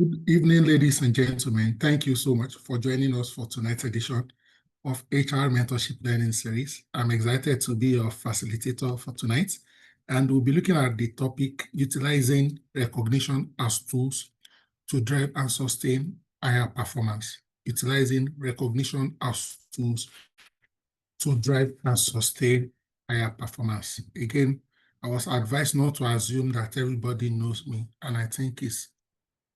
Good evening, ladies and gentlemen. Thank you so much for joining us for tonight's edition of HR Mentorship Learning Series. I'm excited to be your facilitator for tonight, and we'll be looking at the topic utilizing recognition as tools to drive and sustain higher performance. Utilizing recognition as tools to drive and sustain higher performance. Again, I was advised not to assume that everybody knows me, and I think it's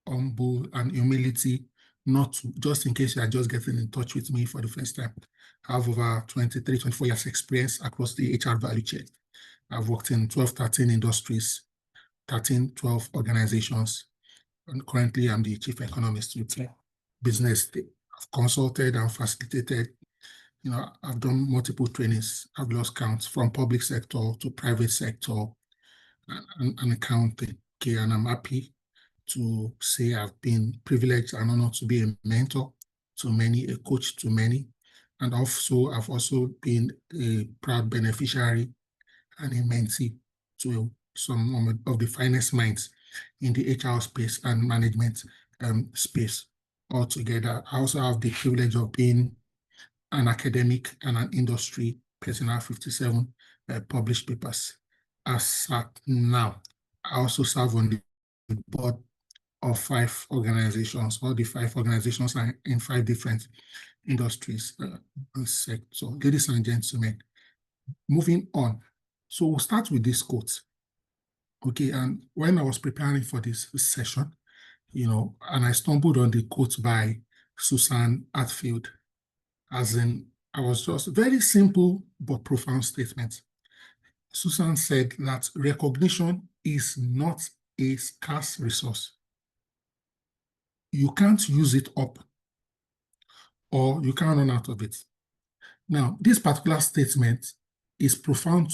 humble and humility not to, just in case you are just getting in touch with me for the first time. I have over 23, 24 years experience across the HR value chain. I've worked in 12, 13 industries, 13, 12 organizations, and currently I'm the chief economist with Business Day. I've consulted and facilitated. I've done multiple trainings. I've lost count from public sector to private sector and accounting. Okay, and I'm happy to say I've been privileged and honored to be a mentor to many, a coach to many, and also I've also been a proud beneficiary and a mentee to some of the finest minds in the HR space and management space altogether. I also have the privilege of being an academic and an industry person. I have 57 published papers. As at now, I also serve on the board of 5 organizations. All the 5 organizations are in 5 different industries and sectors. So, ladies and gentlemen, moving on. So we'll start with this quote. Okay, and when I was preparing for this session, and I stumbled on the quote by Susan Hatfield, as in, I was just very simple but profound statement. Susan said that recognition is not a scarce resource. You can't use it up, or you can't run out of it. Now, this particular statement is profound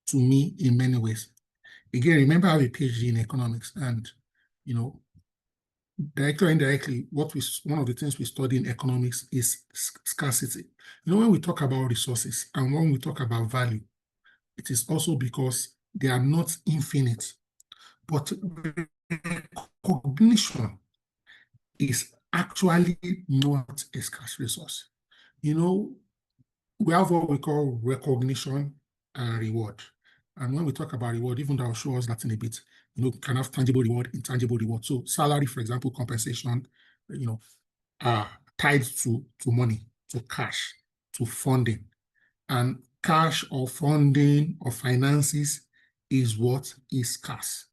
to me in many ways. Again, remember I have a PhD in economics, and directly or indirectly, one of the things we study in economics is scarcity. When we talk about resources and when we talk about value, it is also because they are not infinite, but recognition is actually not a scarce resource. We have what we call recognition and reward. And when we talk about reward, even though I'll show us that in a bit, can have tangible reward, intangible reward. So salary, for example, compensation, are tied to money, to cash, to funding. And cash or funding or finances is what is scarce.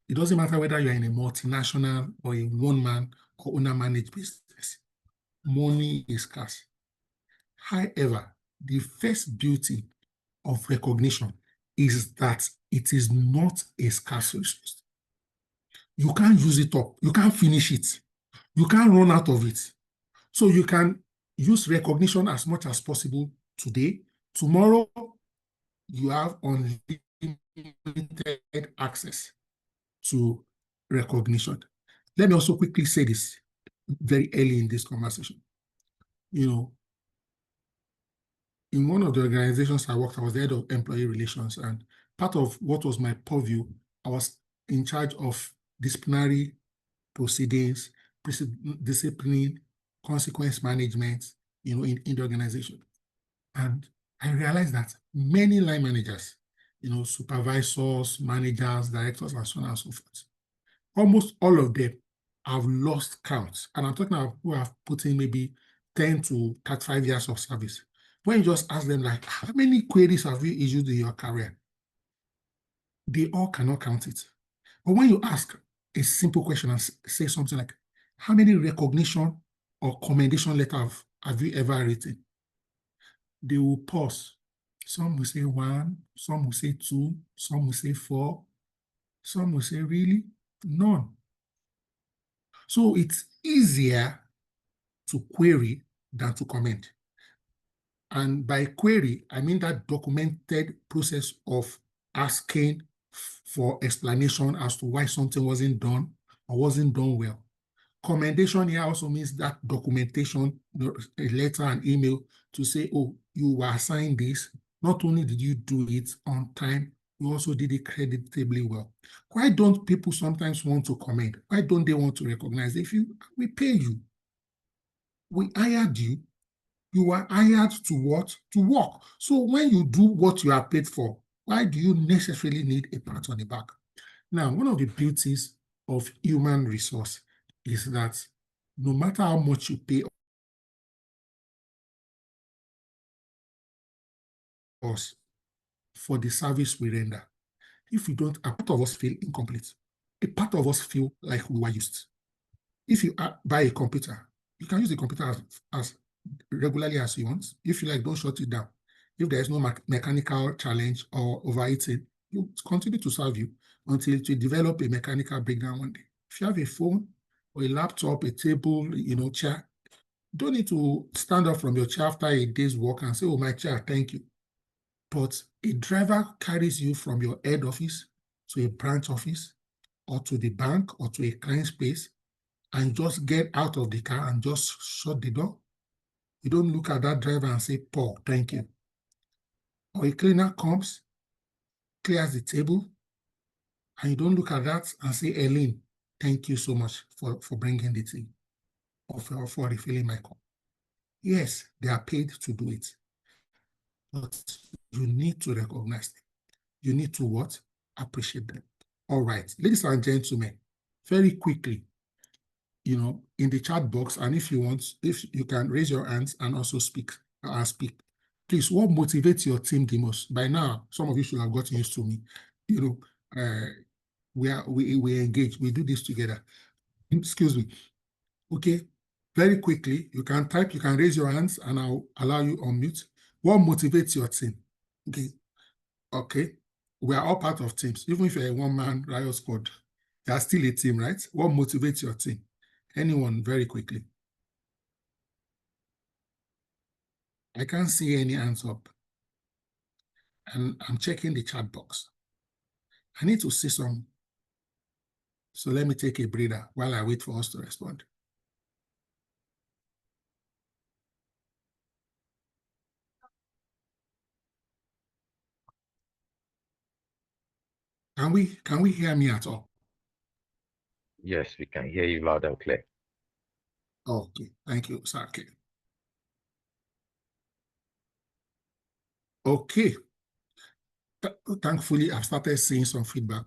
It doesn't matter whether you're in a multinational or a one-man or owner-managed business. Money is scarce. However, the first beauty of recognition is that it is not a scarce resource. You can't use it up. You can't finish it. You can't run out of it. So you can use recognition as much as possible today. Tomorrow, you have unlimited access to recognition. Let me also quickly say this very early in this conversation. In one of the organizations I worked, I was the head of employee relations, and part of what was my purview, I was in charge of disciplinary proceedings, discipline, consequence management, in the organization. And I realized that many line managers, supervisors, managers, directors, and so on and so forth, almost all of them have lost count. And I'm talking about who have put in maybe 10 to 35 years of service. When you just ask them, like, how many queries have you issued in your career? They all cannot count it. But when you ask a simple question and say something like, how many recognition or commendation letters have you ever written? They will pause. Some will say 1, some will say 2, some will say 4, some will say, really? None. So it's easier to query than to comment. And by query, I mean that documented process of asking for explanation as to why something wasn't done or wasn't done well. Commendation here also means that documentation, a letter and email to say, oh, you were assigned this. Not only did you do it on time, You also did it creditably well. Why don't people sometimes want to comment? Why don't they want to recognize? We pay you. We hired you. You are hired to what? To work. So when you do what you are paid for, why do you necessarily need a pat on the back? Now, one of the beauties of human resource is that no matter how much you pay us for the service we render, if we don't, a part of us feel incomplete. A part of us feel like we were used. If you buy a computer, you can use the computer as regularly as you want. If you like, don't shut it down. If there is no mechanical challenge or overheating, you continue to serve you until you develop a mechanical breakdown one day. If you have a phone or a laptop, a table, chair, don't need to stand up from your chair after a day's work and say, oh, my chair, thank you. But a driver carries you from your head office to a branch office or to the bank or to a client space, and just get out of the car and just shut the door. You don't look at that driver and say, Paul, thank you. Or a cleaner comes, clears the table, and you don't look at that and say, Eileen, thank you so much for bringing the tea or for refilling my cup. Yes, they are paid to do it. But you need to recognize them. You need to what? Appreciate them. All right, ladies and gentlemen, very quickly, in the chat box, and if you want, if you can raise your hands and also speak. Please, what motivates your team the most? By now, some of you should have gotten used to me. We engage, we do this together. Excuse me. Okay, very quickly, you can type, you can raise your hands, and I'll allow you unmute. What motivates your team? Okay. We are all part of teams. Even if you're a one-man riot squad, you are still a team, right? What motivates your team? Anyone, very quickly. I can't see any hands up. And I'm checking the chat box. I need to see some. So let me take a breather while I wait for us to respond. Can we hear me at all? Yes, we can hear you loud and clear. Okay, thank you, sir. Okay. Thankfully, I've started seeing some feedback.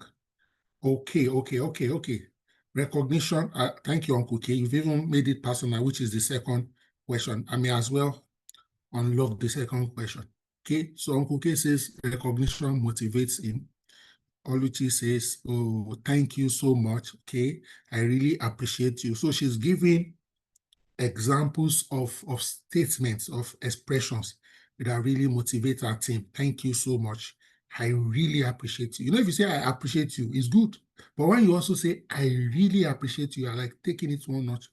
Okay. Recognition. Thank you, Uncle K. You've even made it personal, which is the second question. I may as well unlock the second question. Okay, so Uncle K says recognition motivates him. Oluchi says, oh, thank you so much. Okay, I really appreciate you. So she's giving examples of statements, of expressions that really motivate our team. Thank you so much. I really appreciate you. If you say I appreciate you, it's good. But when you also say I really appreciate you, you're like taking it one notch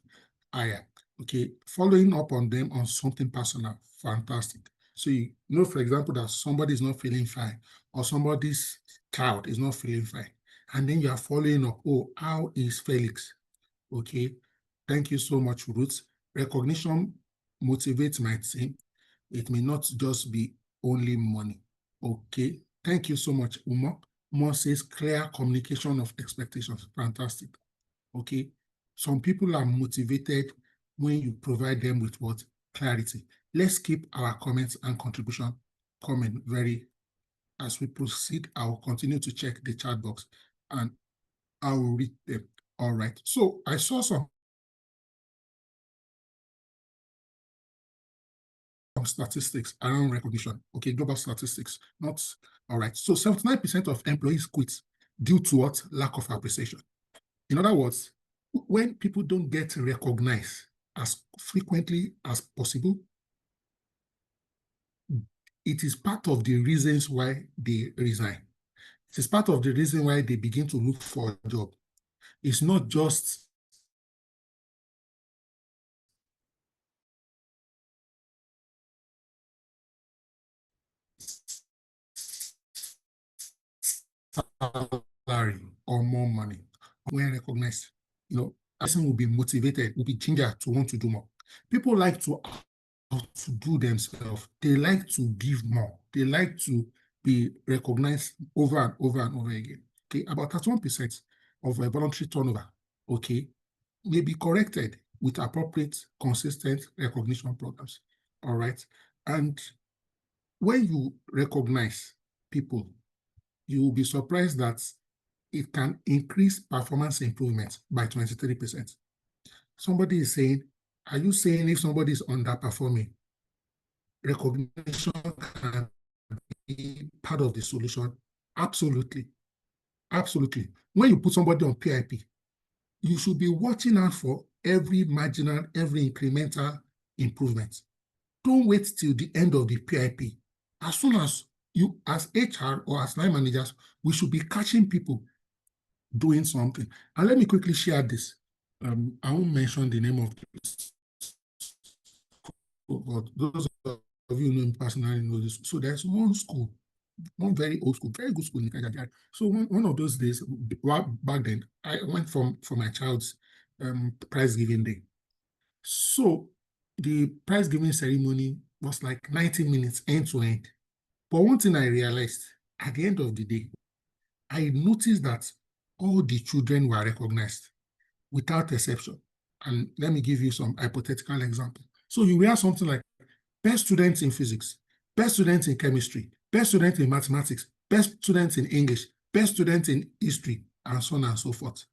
higher. Okay, following up on them on something personal, fantastic. So you know, for example, that somebody is not feeling fine or somebody's child is not feeling fine. And then you are following up, oh, how is Felix? Okay, thank you so much, Ruth. Recognition motivates my team. It may not just be only money. Okay, thank you so much, Uma. Uma says clear communication of expectations. Fantastic. Okay, some people are motivated when you provide them with what? Clarity. Let's keep our comments and contribution coming as we proceed. I will continue to check the chat box and I will read them. All right. So I saw some statistics around recognition. Okay, global statistics. Not all right. So 79% of employees quit due to what? Lack of appreciation. In other words, when people don't get recognized as frequently as possible, it is part of the reasons why they resign. It is part of the reason why they begin to look for a job. It's not just salary or more money. When recognized, a person will be motivated, will be ginger to want to do more. People like to do themselves. They like to give more. They like to be recognized over and over and over again. Okay, about 31% of voluntary turnover, okay, may be corrected with appropriate, consistent recognition programs. All right. And when you recognize people, you will be surprised that it can increase performance improvement by 23%. Somebody is saying, are you saying if somebody is underperforming, recognition can be part of the solution? Absolutely. Absolutely. When you put somebody on PIP, you should be watching out for every marginal, every incremental improvement. Don't wait till the end of the PIP. As soon as you, as HR or as line managers, we should be catching people doing something. And let me quickly share this. I won't mention the name of this, but those of you who know me personally know this. So there's one school, one very old school, very good school in Ikeja. So one of those days, back then, I went for my child's prize giving day. So the prize giving ceremony was like 90 minutes end to end. But one thing I realized at the end of the day, I noticed that all the children were recognized without exception. And let me give you some hypothetical example. So you will have something like best students in physics, best students in chemistry, best students in mathematics, best students in English, best students in history, and so on and so forth.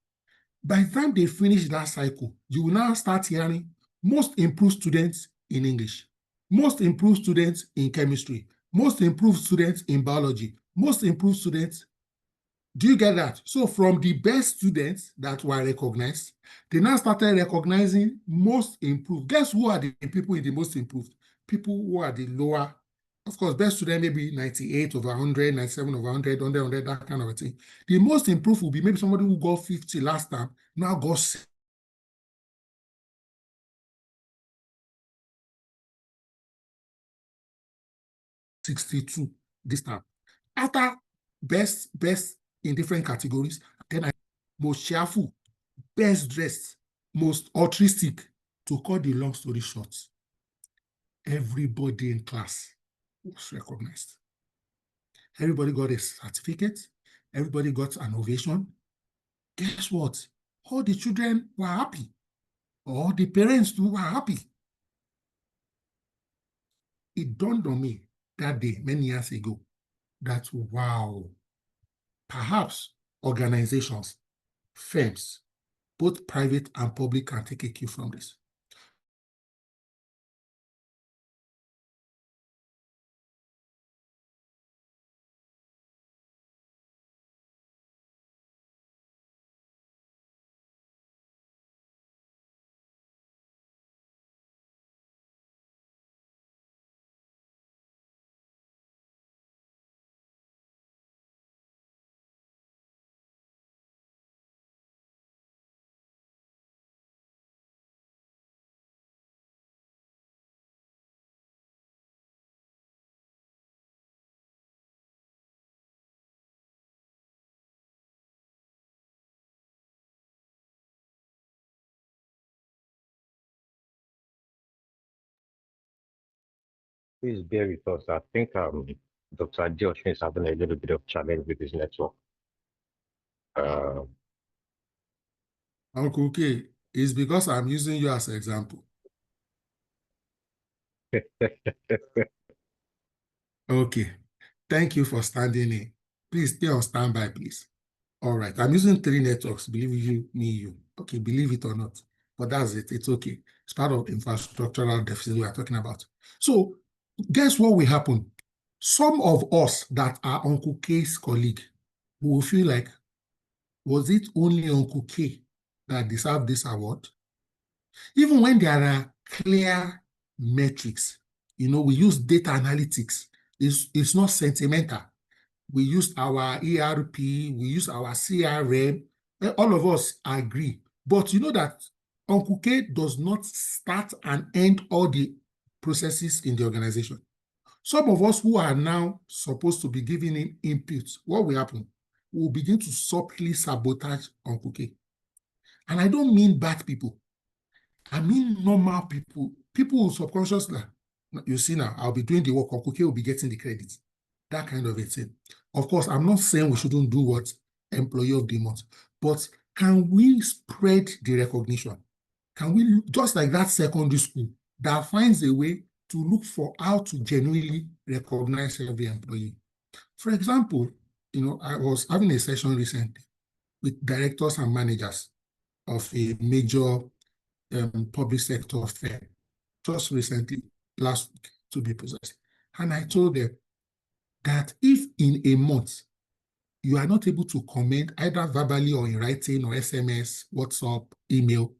By the time they finish that cycle, you will now start hearing most improved students in English, most improved students in chemistry, most improved students in biology, most improved students. Do you get that? So from the best students that were recognized, they now started recognizing most improved. Guess who are the people in the most improved? People who are the lower. Of course, best student maybe 98 over 100, 97 over 100, 100, that kind of a thing. The most improved will be maybe somebody who got 50 last time, now got 62 this time. After best in different categories, then I most cheerful, best dressed, most altruistic. To cut the long story short, everybody in class was recognized. Everybody got a certificate. Everybody got an ovation. Guess what? All the children were happy. All the parents too were happy. It dawned on me that day, many years ago, that wow, perhaps organizations, firms, both private and public, can take a cue from this. Please bear with us. I think Dr. Josh is having a little bit of challenge with his network. Okay, it's because I'm using you as an example. Okay, thank you for standing in. Please stay on standby, please. All right, I'm using 3 networks, believe you. Okay, believe it or not, but that's it. It's okay. It's part of infrastructural deficit we are talking about. So guess what will happen? Some of us that are Uncle K's colleague will feel like, was it only Uncle K that deserved this award? Even when there are clear metrics, we use data analytics. It's not sentimental. We use our ERP, we use our CRM. All of us agree. But you know that Uncle K does not start and end all the processes in the organization. Some of us who are now supposed to be giving him input, what will happen? We'll begin to subtly sabotage Uncle K. And I don't mean bad people. I mean normal people. People who subconsciously, you see now, I'll be doing the work, Uncle K will be getting the credit. that kind of a thing. Of course, I'm not saying we shouldn't do what employee of the month, but can we spread the recognition? Can we, just like that secondary school that finds a way to look for how to genuinely recognize every employee? For example, I was having a session recently with directors and managers of a major public sector firm, just recently, last week to be precise. And I told them that if in a month you are not able to comment either verbally or in writing or SMS, WhatsApp, email,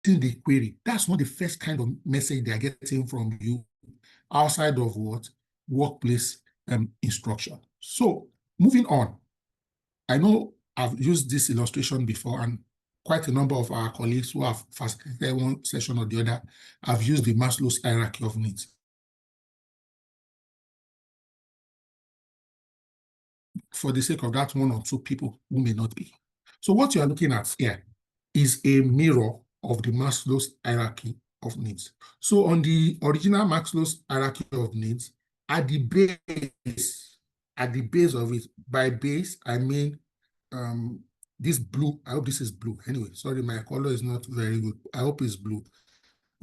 the query, that's not the first kind of message they are getting from you outside of what? Workplace instruction. So moving on, I know I've used this illustration before, and quite a number of our colleagues who have facilitated one session or the other have used the Maslow's hierarchy of needs. For the sake of that one or two people who may not be. So what you are looking at here is a mirror of the Maslow's hierarchy of needs. So on the original Maslow's hierarchy of needs, at the base of it, by base, I mean this blue. I hope this is blue. Anyway, sorry, my color is not very good. I hope it's blue.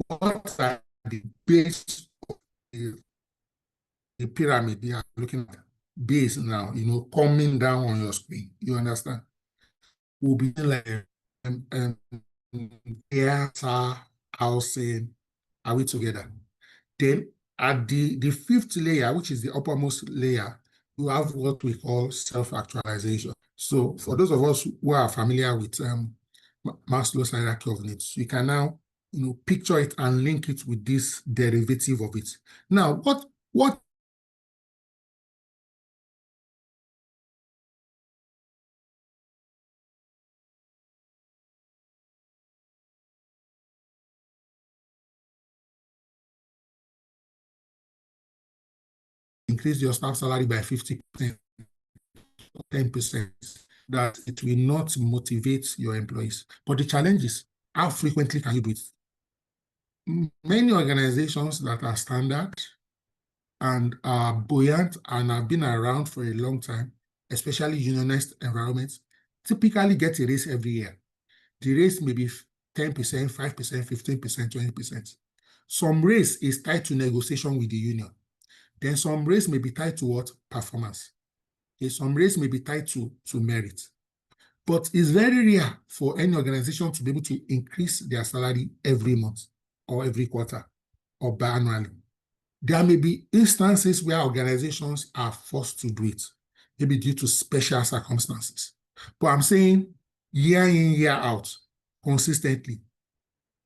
What are the base of the pyramid you are looking at? Base now, coming down on your screen. You understand? Will be like theater, housing. Are we together? Then at the fifth layer, which is the uppermost layer, you have what we call self-actualization. So for those of us who are familiar with Maslow's hierarchy of needs, you can now picture it and link it with this derivative of it. Now, what increase your staff salary by 50%, 10%, that it will not motivate your employees. But the challenge is, how frequently can you do it? Many organizations that are standard and are buoyant and have been around for a long time, especially unionized environments, typically get a raise every year. The raise may be 10%, 5%, 15%, 20%. Some raise is tied to negotiation with the union. Then some raise may be tied to what? Performance. Okay, some raise may be tied to merit. But it's very rare for any organization to be able to increase their salary every month or every quarter or biannually. There may be instances where organizations are forced to do it, maybe due to special circumstances. But I'm saying year in, year out, consistently,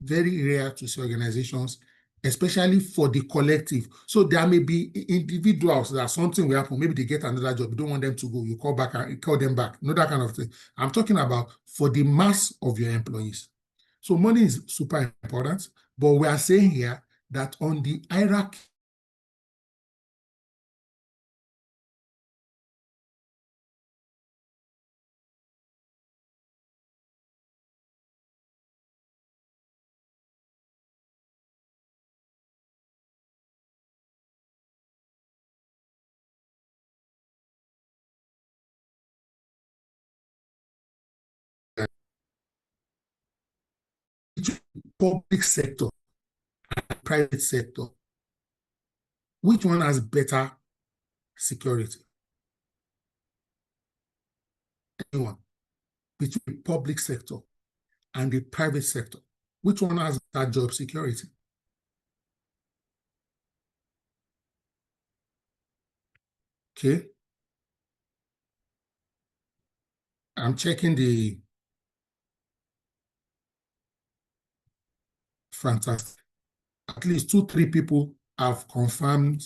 very rare to see organizations, especially for the collective. So there may be individuals that something will happen, maybe they get another job, you don't want them to go, you call them back, that kind of thing. I'm talking about for the mass of your employees. So money is super important, but we are saying here that on the hierarchy, public sector, private sector, which one has better security? Anyone? Between the public sector and the private sector, which one has better job security? Okay. I'm checking the fantastic. At least 2-3 people have confirmed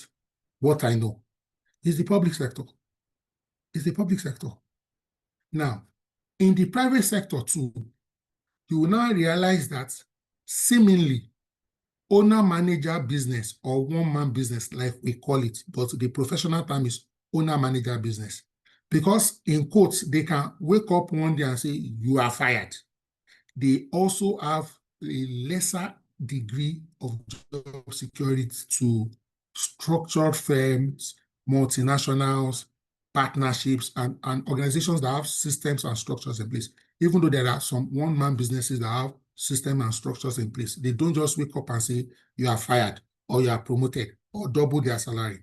what I know. It's the public sector. It's the public sector. Now, in the private sector too, you will now realize that seemingly owner-manager business or one-man business, like we call it, but the professional term is owner-manager business. because in quotes, they can wake up one day and say, you are fired. They also have a lesser degree of job security to structured firms, multinationals, partnerships, and organizations that have systems and structures in place. Even though there are some one-man businesses that have systems and structures in place, they don't just wake up and say, you are fired, or you are promoted, or double their salary.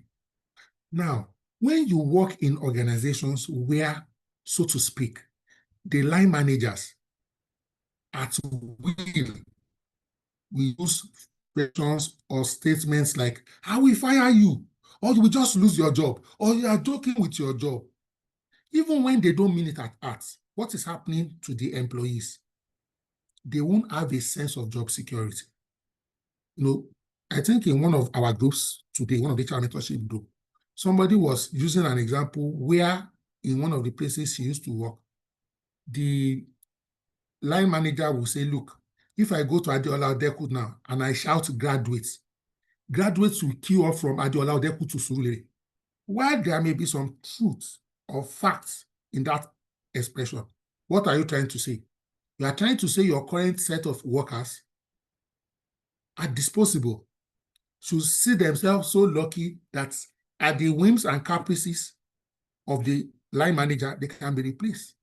Now, when you work in organizations where, so to speak, the line managers at will we use questions or statements like, I will fire you, or you will just lose your job, or you are joking with your job. Even when they don't mean it at heart, what is happening to the employees? They won't have a sense of job security. You know, I think in one of our groups today, one of the HR mentorship group, somebody was using an example where in one of the places she used to work, the line manager will say, look, if I go to Adeola Odeku now and I shout graduates will queue up from Adeola Odeku to Surulere. While there may be some truth or facts in that expression, what are you trying to say? You are trying to say your current set of workers are disposable, should see themselves so lucky that at the whims and caprices of the line manager, they can be replaced.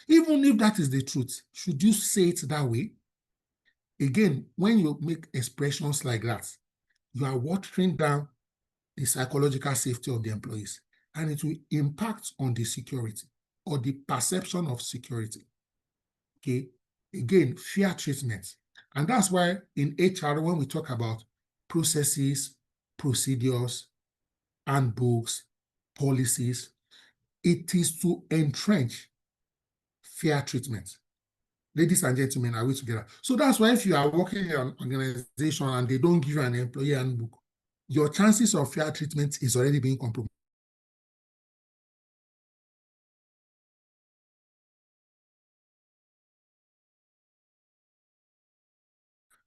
Even if that is the truth, should you say it that way? Again, when you make expressions like that, you are watering down the psychological safety of the employees, and it will impact on the security or the perception of security. Okay, again, fear treatment. And that's why in HR, when we talk about processes, procedures, handbooks, policies, it is to entrench fear treatment. Ladies and gentlemen, are we together? So that's why if you are working in an organization and they don't give you an employee handbook, your chances of fair treatment is already being compromised.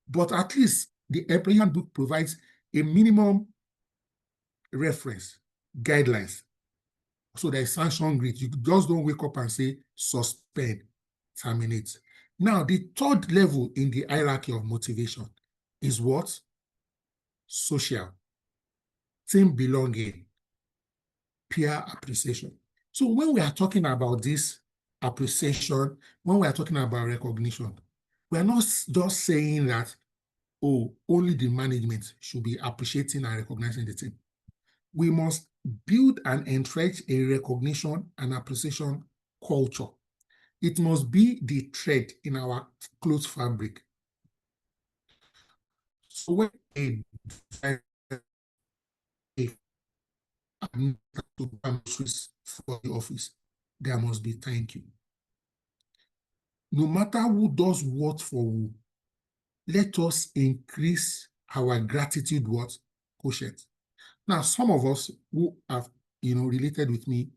But at least the employee handbook provides a minimum reference, guidelines. So there's sanction grid. You just don't wake up and say, suspend, terminate. Now, the third level in the hierarchy of motivation is what? Social, team belonging, peer appreciation. So when we are talking about this appreciation, when we are talking about recognition, we are not just saying that, oh, only the management should be appreciating and recognizing the team. We must build and entrench a recognition and appreciation culture. It must be the thread in our clothes fabric. So when for the office, there must be thank you. No matter who does what for who, let us increase our gratitude quotient. Now, some of us who have related with me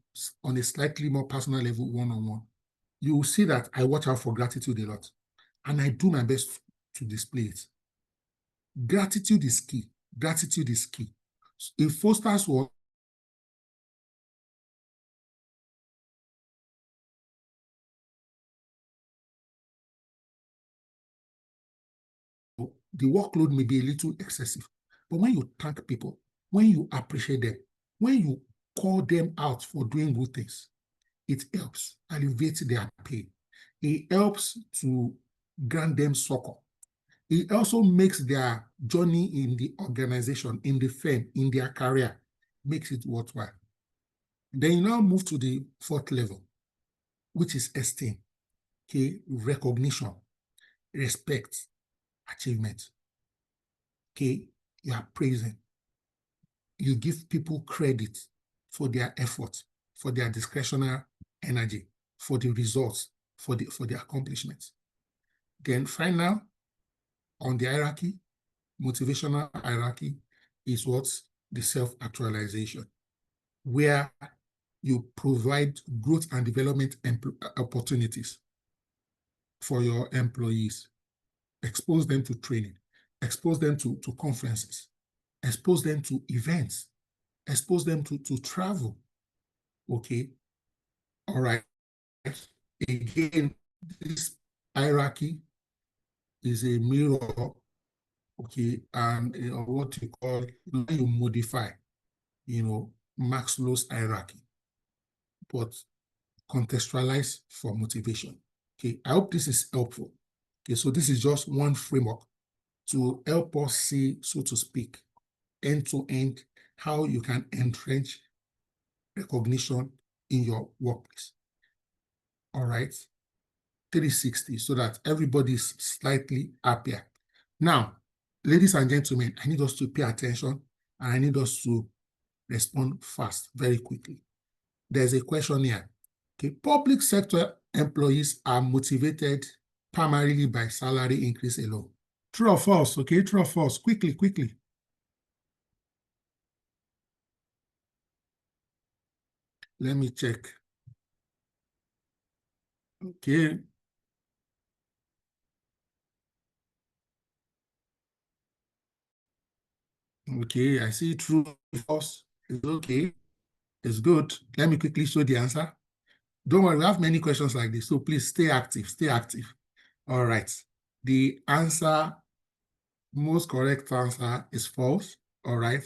on a slightly more personal level, one-on-one, you will see that I watch out for gratitude a lot, and I do my best to display it. Gratitude is key. Gratitude is key. It fosters what? The workload may be a little excessive, but when you thank people, when you appreciate them, when you call them out for doing good things, it helps alleviate their pain. It helps to grant them succor. It also makes their journey in the organization, in the firm, in their career, makes it worthwhile. Then you now move to the fourth level, which is esteem, okay, recognition, respect, achievement. Okay, you are praising. You give people credit for their effort, for their discretionary energy, for the results, for the accomplishments. Then final, on the hierarchy, motivational hierarchy, is what's the self-actualization, where you provide growth and development opportunities for your employees, expose them to training, expose them to conferences, expose them to events, expose them to travel, okay? All right. Again, this hierarchy is a mirror, okay, and what you call, you modify, Maslow's hierarchy, but contextualize for motivation. Okay, I hope this is helpful. Okay, so this is just one framework to help us see, so to speak, end to end, how you can entrench recognition in your workplace. All right, 360, so that everybody is slightly happier. Now, ladies and gentlemen, I need us to pay attention and I need us to respond fast, very quickly. There's a question here. Okay, public sector employees are motivated primarily by salary increase alone. True or false? Okay, true or false? Quickly, quickly. Let me check. Okay. Okay, I see true, false. It's okay. It's good. Let me quickly show the answer. Don't worry, we have many questions like this, so please stay active, stay active. All right. The answer, most correct answer is false. All right.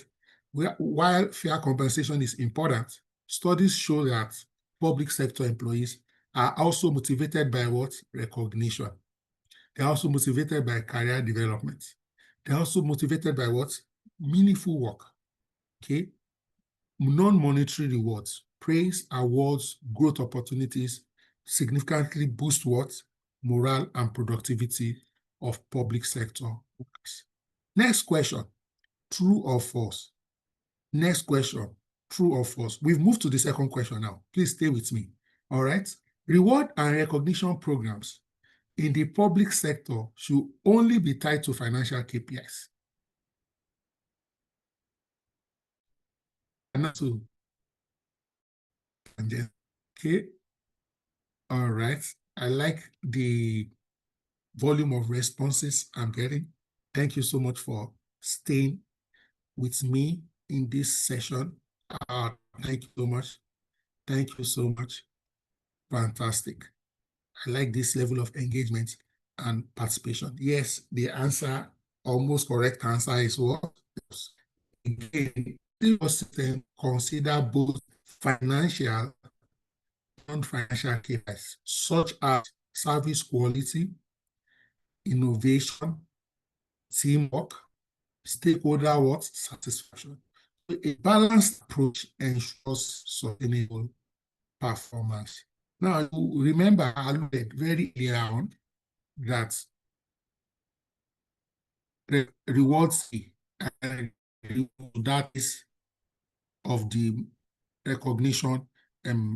While fair compensation is important, studies show that public sector employees are also motivated by what? Recognition. They're also motivated by career development. They're also motivated by what? Meaningful work. Okay. Non-monetary rewards, praise, awards, growth opportunities significantly boost what? Morale and productivity of public sector workers. Next question, true or false? Next question, true or false? We've moved to the second question now. Please stay with me. All right. Reward and recognition programs in the public sector should only be tied to financial KPIs. And not to. Okay. All right. I like the volume of responses I'm getting. Thank you so much for staying with me in this session. Thank you so much. Thank you so much. Fantastic. I like this level of engagement and participation. Yes, the answer, almost correct answer is what? Again, system consider both financial and non-financial KPIs, such as service quality, innovation, teamwork, stakeholder what? Satisfaction. A balanced approach ensures sustainable performance. Now, remember, I alluded very early on that the rewards that is of the recognition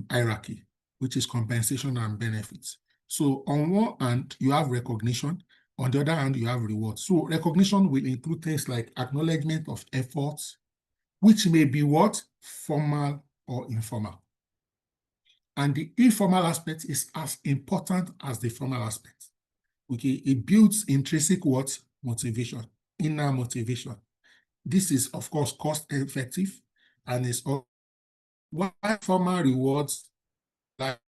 hierarchy, which is compensation and benefits. So on one hand, you have recognition. On the other hand, you have rewards. So recognition will include things like acknowledgement of efforts, which may be what? Formal or informal. And the informal aspect is as important as the formal aspect. Okay, it builds intrinsic what? Motivation, inner motivation. This is, of course, cost effective and is all. While formal rewards like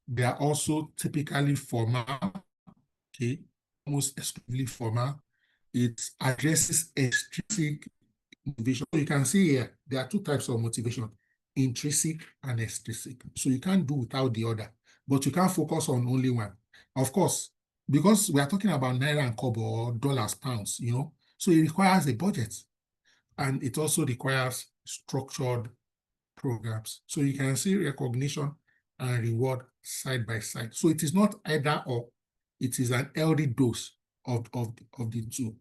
they are also typically formal, okay, almost exclusively formal. It addresses extrinsic motivation. So you can see here, there are two types of motivation, intrinsic and extrinsic. So you can't do without the other, but you can't focus on only one. Of course, because we are talking about naira and kobo or dollars, pounds, so it requires a budget and it also requires structured programs. So you can see recognition and reward side by side. So it is not either or, it is an healthy dose of the two.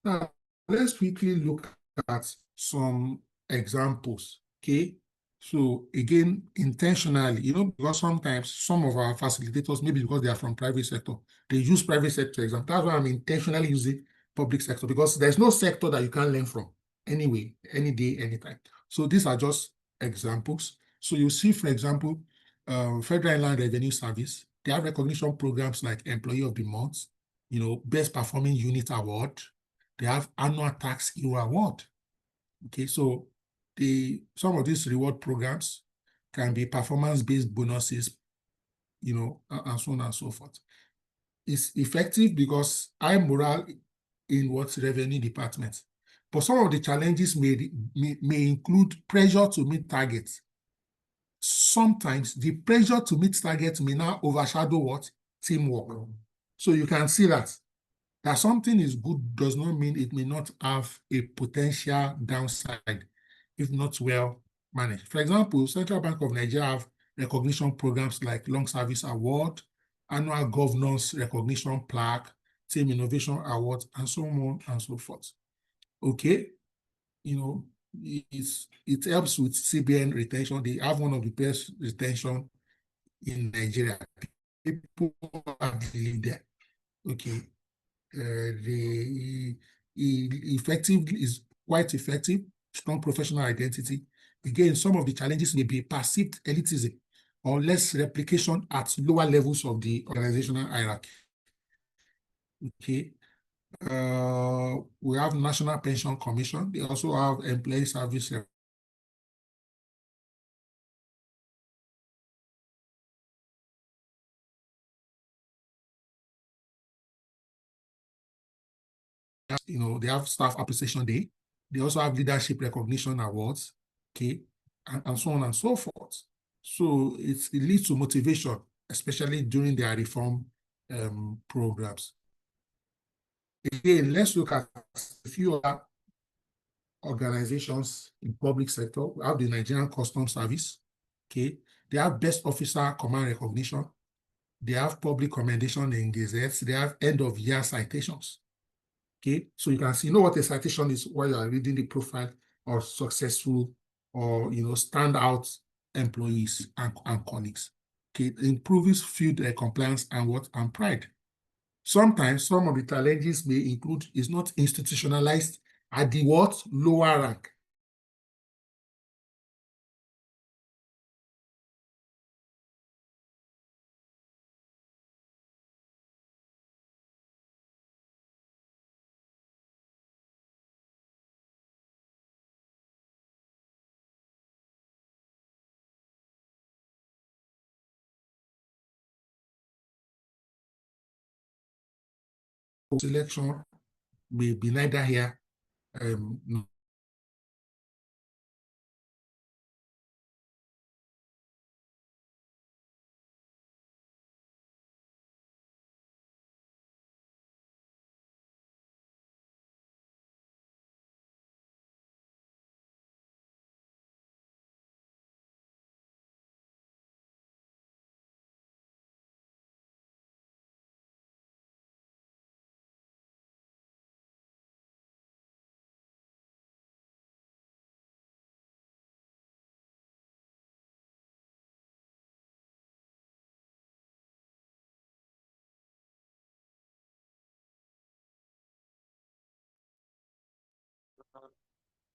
Now, let's quickly look at some examples, okay? So again, intentionally, because sometimes some of our facilitators, maybe because they are from private sector, they use private sector example. That's why I'm intentionally using public sector, because there's no sector that you can't learn from anyway, any day, anytime. So these are just examples. So you see, for example, Federal Inland Revenue Service, they have recognition programs like Employee of the Month, Best Performing Unit Award. They have Annual Tax Hero Award. Okay, so some of these reward programs can be performance-based bonuses, and so on and so forth. It's effective because high morale in what revenue department. But some of the challenges may include pressure to meet targets. Sometimes the pressure to meet targets may now overshadow what? Teamwork. So you can see that something is good does not mean it may not have a potential downside if not well managed. For example, Central Bank of Nigeria have recognition programs like Long Service Award, Annual Governance Recognition Plaque, Team Innovation Awards, and so on and so forth. Okay, it helps with CBN retention. They have one of the best retention in Nigeria. People have lived there. Okay, the effective is quite effective. Strong professional identity. Again, some of the challenges may be perceived elitism or less replication at lower levels of the organizational hierarchy. Okay. We have National Pension Commission. They also have employee service. They have Staff Appreciation Day. They also have Leadership Recognition Awards, okay, and so on and so forth. So it leads to motivation, especially during their reform programs. Again, let's look at a few other organizations in public sector. We have the Nigerian Customs Service, okay. They have Best Officer Command Recognition. They have public commendation in gazettes. They have end-of-year citations. Okay, so you can see, what a citation is while you are reading the profile of successful or standout employees and colleagues. Okay, it improves field compliance and pride. Sometimes some of the challenges may include is not institutionalized at the lower rank. Selection may be neither here.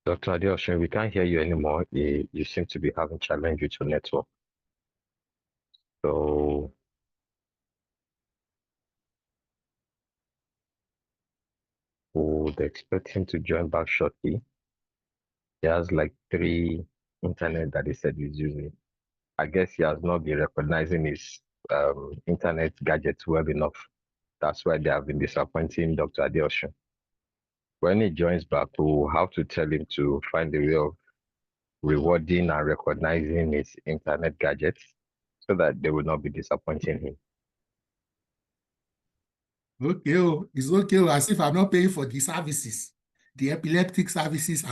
Dr. Adeosun, we can't hear you anymore. You seem to be having challenge with your network. So would expect him to join back shortly. He has like 3 internet that he said he's using. I guess he has not been recognizing his internet gadgets well enough. That's why they have been disappointing Dr. Adeosun. When he joins back, we'll have to tell him to find a way of rewarding and recognizing his internet gadgets so that they will not be disappointing him. Okay, it's okay, as if I'm not paying for the services, the epileptic services.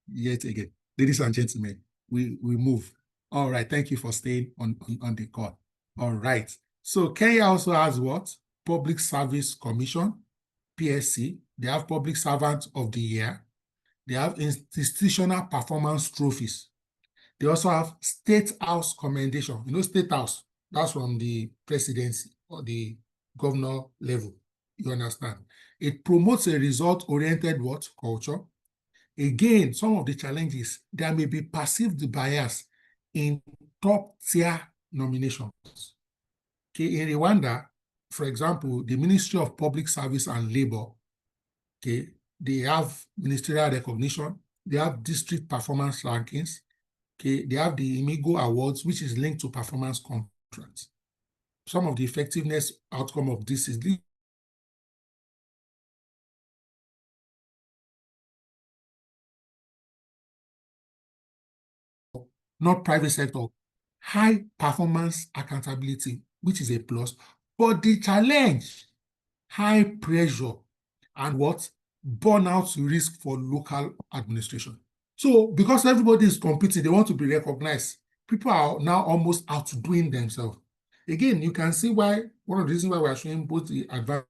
Yet again, ladies and gentlemen, we move. All right, thank you for staying on the call. All right, so Kenya also has what? Public Service Commission, PSC. They have Public Servant of the Year. They have Institutional Performance Trophies. They also have State House Commendation. State House, that's from the presidency or the governor level. You understand? It promotes a result-oriented culture. Again, some of the challenges, there may be perceived bias in top-tier nominations. Okay, in Rwanda, for example, the Ministry of Public Service and Labor, okay, they have ministerial recognition, they have district performance rankings, okay, they have the Imigo Awards, which is linked to performance contracts. Some of the effectiveness outcome of this is not private sector, high performance accountability, which is a plus, but the challenge, high pressure and what? Burnout risk for local administration. So because everybody is competing, they want to be recognized. People are now almost outdoing themselves. Again, you can see why, one of the reasons why we are showing both the advantage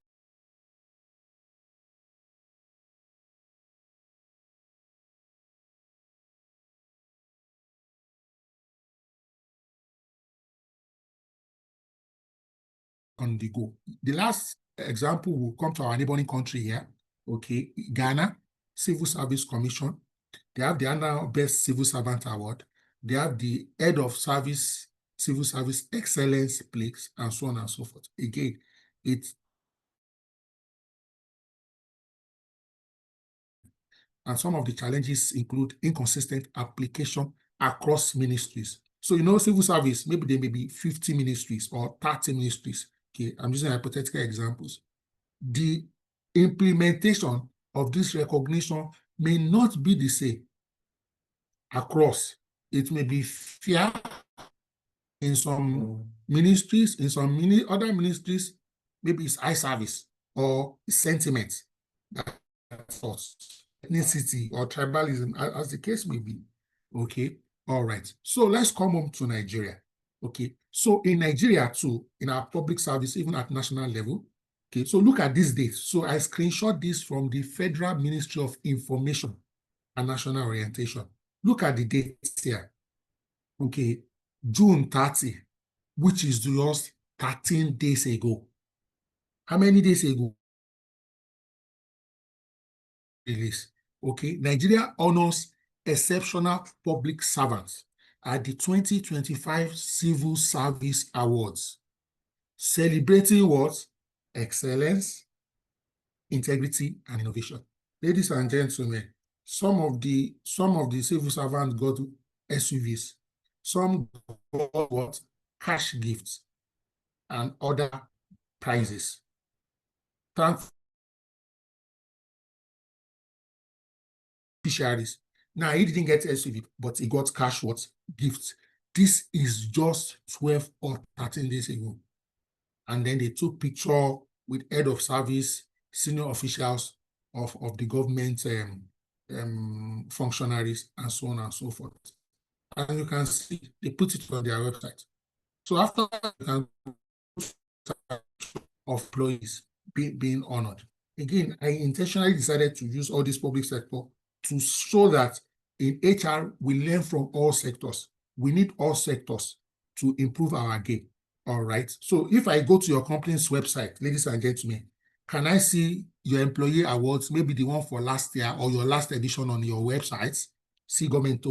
on the go. The last example will come to our neighboring country here, okay, Ghana, Civil Service Commission. They have the annual Best Civil Servant Award. They have the Head of Service, Civil Service Excellence Plaques, and so on and so forth. Again, and some of the challenges include inconsistent application across ministries. So, civil service, maybe there may be 50 ministries or 30 ministries. Okay, I'm using hypothetical examples. The implementation of this recognition may not be the same across. It may be fair in some ministries, in some other ministries, maybe it's eye service or sentiment, ethnicity or tribalism, as the case may be. Okay, all right. So let's come home to Nigeria. Okay, so in Nigeria too, in our public service, even at national level, okay, so look at these dates. So I screenshot this from the Federal Ministry of Information and National Orientation. Look at the dates here. Okay, June 30, which is just 13 days ago. How many days ago? Release. Okay, Nigeria honors exceptional public servants at the 2025 Civil Service Awards, celebrating what? Excellence, integrity, and innovation. Ladies and gentlemen, some of the civil servants got SUVs, some got what? Cash gifts and other prizes. Beneficiaries. Now, he didn't get SUV, but he got cash what? Gifts. This is just 12 or 13 days ago. And then they took picture with head of service, senior officials of the government functionaries, and so on and so forth. And you can see, they put it on their website. So after that, of employees being honored. Again, I intentionally decided to use all this public sector to show that in HR, we learn from all sectors. We need all sectors to improve our game. All right. So if I go to your company's website, ladies and gentlemen, can I see your employee awards, maybe the one for last year or your last edition on your website? See Government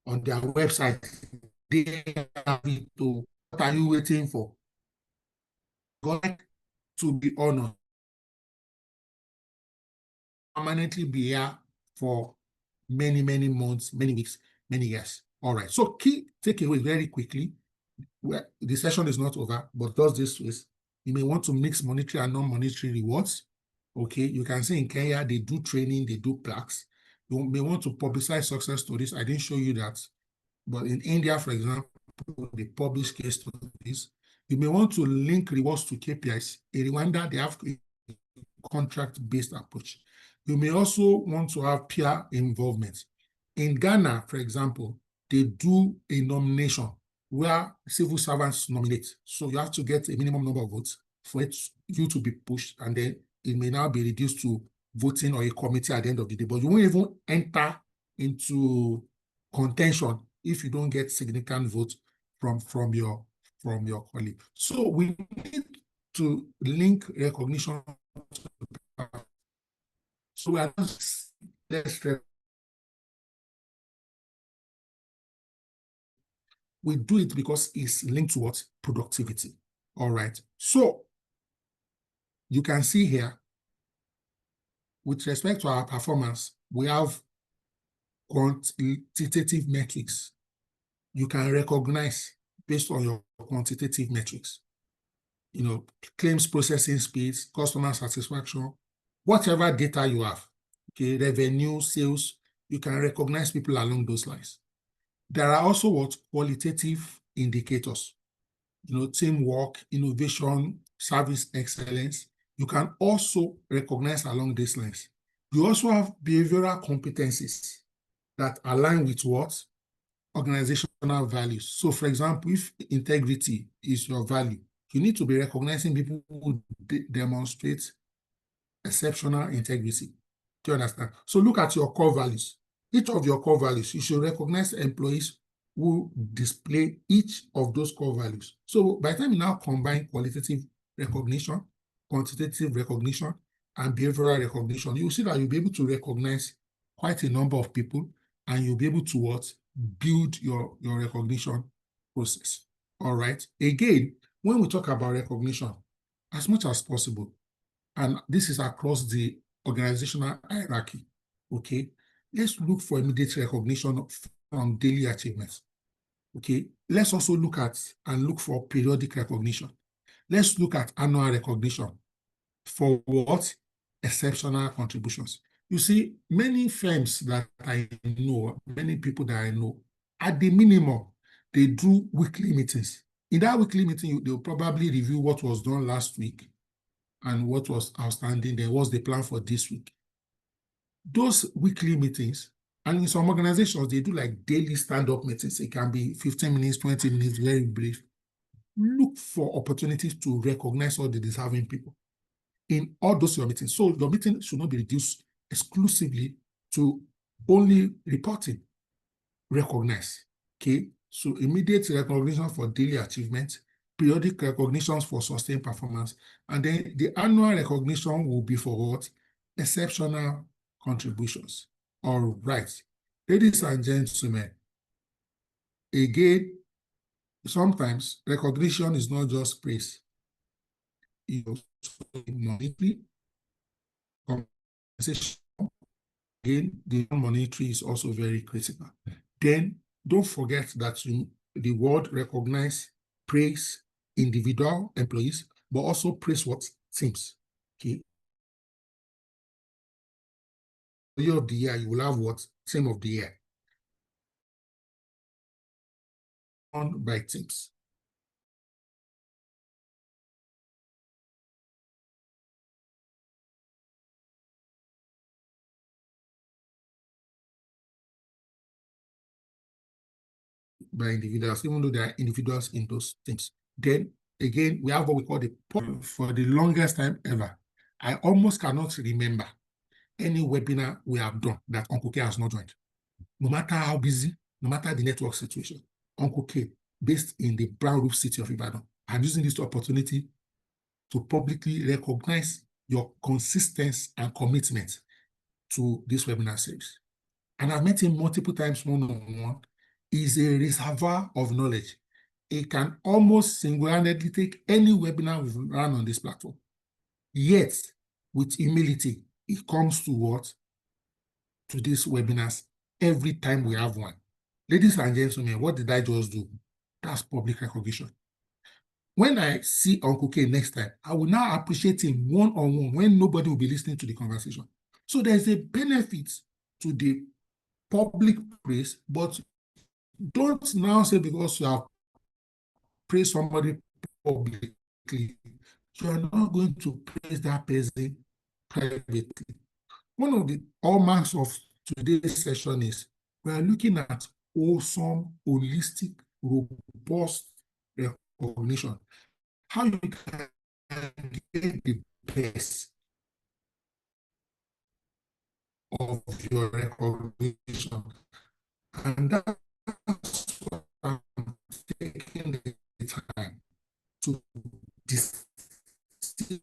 on their website. They have it. What are you waiting for? Going to be honored. Permanently be here for many, many months, many weeks, many years. All right. So key takeaway very quickly. Well, the session is not over, but does this is you may want to mix monetary and non-monetary rewards. Okay, you can see in Kenya, they do training, they do plaques. You may want to publicize success stories. I didn't show you that. But in India, for example, they publish case stories. You may want to link rewards to KPIs. In Rwanda, they have a contract-based approach. You may also want to have peer involvement. In Ghana, for example, they do a nomination where civil servants nominate. So you have to get a minimum number of votes for you to be pushed, and then it may now be reduced to voting or a committee at the end of the day. But you won't even enter into contention if you don't get significant votes from your colleague. So we need to link recognition. So we are just we do it because it's linked to what? Productivity. All right. So you can see here with respect to our performance, we have quantitative metrics. You can recognize based on your quantitative metrics. Claims processing speeds, customer satisfaction, whatever data you have, okay, revenue, sales, you can recognize people along those lines. There are also what qualitative indicators, teamwork, innovation, service excellence. You can also recognize along these lines. You also have behavioral competencies that align with what? Organizational values. So, for example, if integrity is your value, you need to be recognizing people who demonstrate exceptional integrity. Do you understand? So look at your core values. Each of your core values, you should recognize employees who display each of those core values. So by the time you now combine qualitative recognition, quantitative recognition, and behavioral recognition, you'll see that you'll be able to recognize quite a number of people, and you'll be able to build your recognition process. All right. Again, when we talk about recognition, as much as possible, and this is across the organizational hierarchy, okay, let's look for immediate recognition from daily achievements. Okay, let's also look for periodic recognition. Let's look at annual recognition for what? Exceptional contributions. You see, many firms that I know, many people that I know, at the minimum, they do weekly meetings. In that weekly meeting, they'll probably review what was done last week and what was outstanding, then what's the plan for this week. Those weekly meetings, and in some organizations, they do like daily stand-up meetings. It can be 15 minutes, 20 minutes, very brief. Look for opportunities to recognize all the deserving people in all those your meetings. So your meeting should not be reduced exclusively to only reporting. Recognize, okay? So immediate recognition for daily achievements, periodic recognitions for sustained performance, and then the annual recognition will be for what? Exceptional contributions. All right. Ladies and gentlemen, again, sometimes recognition is not just praise. It also monetary compensation. Again, the monetary is also very critical. Then don't forget that the word recognize, praise individual employees, but also praise what? Teams. Okay. Year of the year, you will have what? Team of the year. On by teams. By individuals, even though there are individuals in those teams. Then again, we have what we call for the longest time ever. I almost cannot remember any webinar we have done that Uncle K has not joined. No matter how busy, no matter the network situation, Uncle K, based in the brown roof city of Ibadan, I'm using this opportunity to publicly recognize your consistency and commitment to this webinar series. And I've met him multiple times one-on-one. He's a reservoir of knowledge. He can almost single-handedly take any webinar we've run on this platform. Yet, with humility, he comes to what? To these webinars every time we have one. Ladies and gentlemen, what did I just do? That's public recognition. When I see Uncle K next time, I will now appreciate him one-on-one when nobody will be listening to the conversation. So there's a benefit to the public praise, but don't now say because you have praised somebody publicly, you are not going to praise that person privately. One of the hallmarks of today's session is we are looking at wholesome, holistic, robust recognition. How you can get the best of your recognition. And that's what I'm taking the time to distill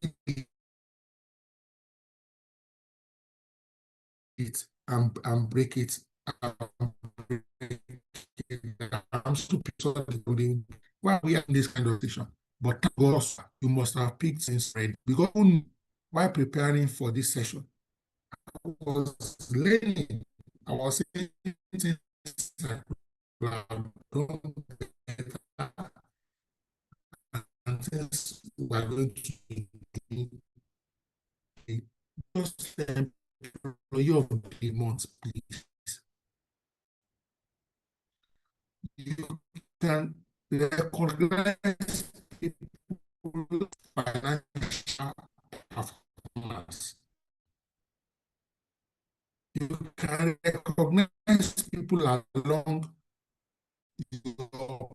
it and break it. I'm stupid. Why we are in this kind of situation? But you must have picked things right, because while preparing for this session, was learning, I was saying things that were done better and things we are going to do. Just employee of the month, please. You can recognize people's financial performance. You can recognize people along your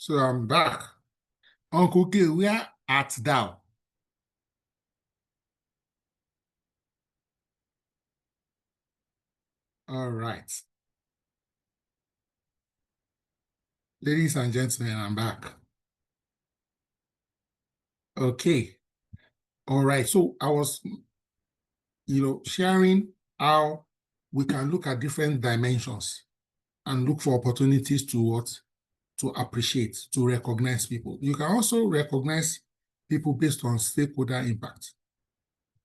So I'm back. Uncle K, where art thou? All right. Ladies and gentlemen, I'm back. Okay. All right. So I was, sharing how we can look at different dimensions and look for opportunities to what? To appreciate, to recognize people. You can also recognize people based on stakeholder impact.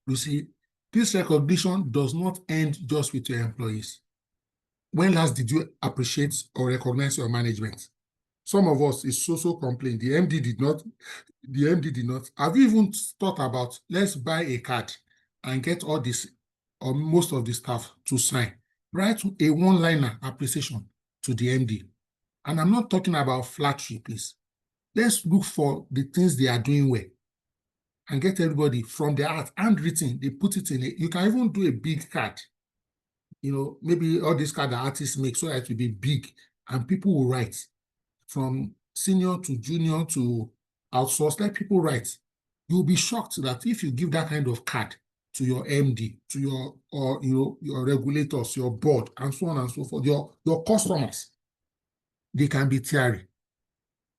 You see, this recognition does not end just with your employees. When last did you appreciate or recognize your management? Some of us is so complain. The MD did not. Have you even thought about, let's buy a card and get all this or most of the staff to sign? Write a one-liner appreciation to the MD. And I'm not talking about flattery, please. Let's look for the things they are doing well and get everybody from their art, handwritten, they put it in it. You can even do a big card. Maybe all these cards that artists make so that it will be big and people will write from senior to junior to outsource. Let people write. You'll be shocked that if you give that kind of card to your MD, to your regulators, your board, and so on and so forth, your customers, they can be teary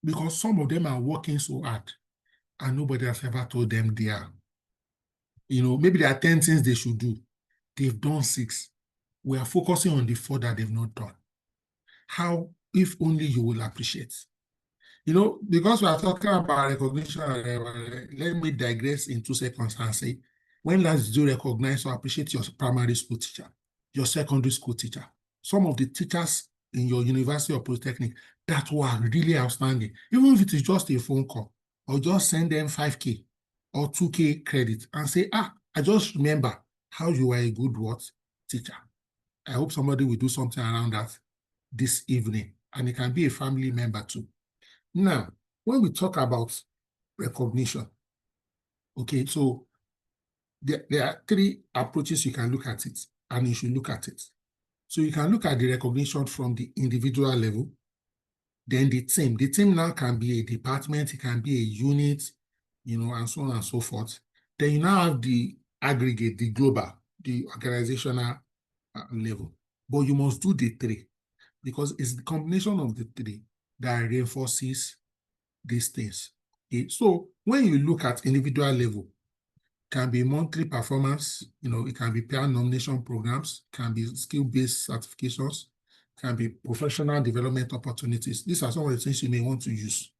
because some of them are working so hard and nobody has ever told them they are. Maybe there are 10 things they should do. They've done 6. We are focusing on the 4 that they've not done. How, if only you will appreciate. Because we are talking about recognition, let me digress in 2 seconds and say, when last did you recognize or appreciate your primary school teacher, your secondary school teacher, some of the teachers in your university or polytechnic that were really outstanding, even if it is just a phone call, or just send them 5K or 2K credit and say, I just remember how you were a good teacher. I hope somebody will do something around that this evening, and it can be a family member too. Now, when we talk about recognition, okay, so there are 3 approaches you can look at it, and you should look at it. So you can look at the recognition from the individual level, then the team. The team now can be a department, it can be a unit, and so on and so forth. Then you now have the aggregate, the global, the organizational level. But you must do the 3 because it's the combination of the 3 that reinforces these things. Okay? So when you look at individual level, can be monthly performance, it can be peer nomination programs, can be skill-based certifications, can be professional development opportunities. These are some of the things you may want to use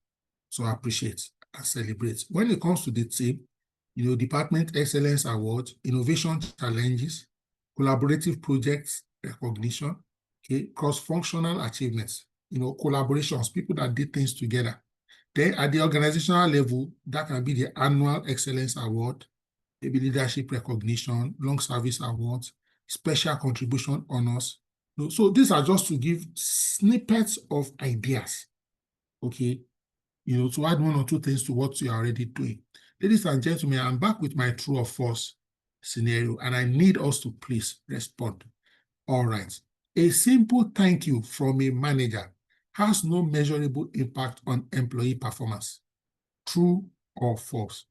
to appreciate and celebrate. When it comes to the team, Department Excellence Award, innovation challenges, collaborative projects recognition, okay, cross-functional achievements, collaborations, people that did things together. Then at the organizational level, that can be the annual excellence award, maybe leadership recognition, long service awards, special contribution honors. So these are just to give snippets of ideas, okay, to add 1 or 2 things to what you are already doing. Ladies and gentlemen, I'm back with my true or false scenario, and I need us to please respond. All right. A simple thank you from a manager has no measurable impact on employee performance. True or false?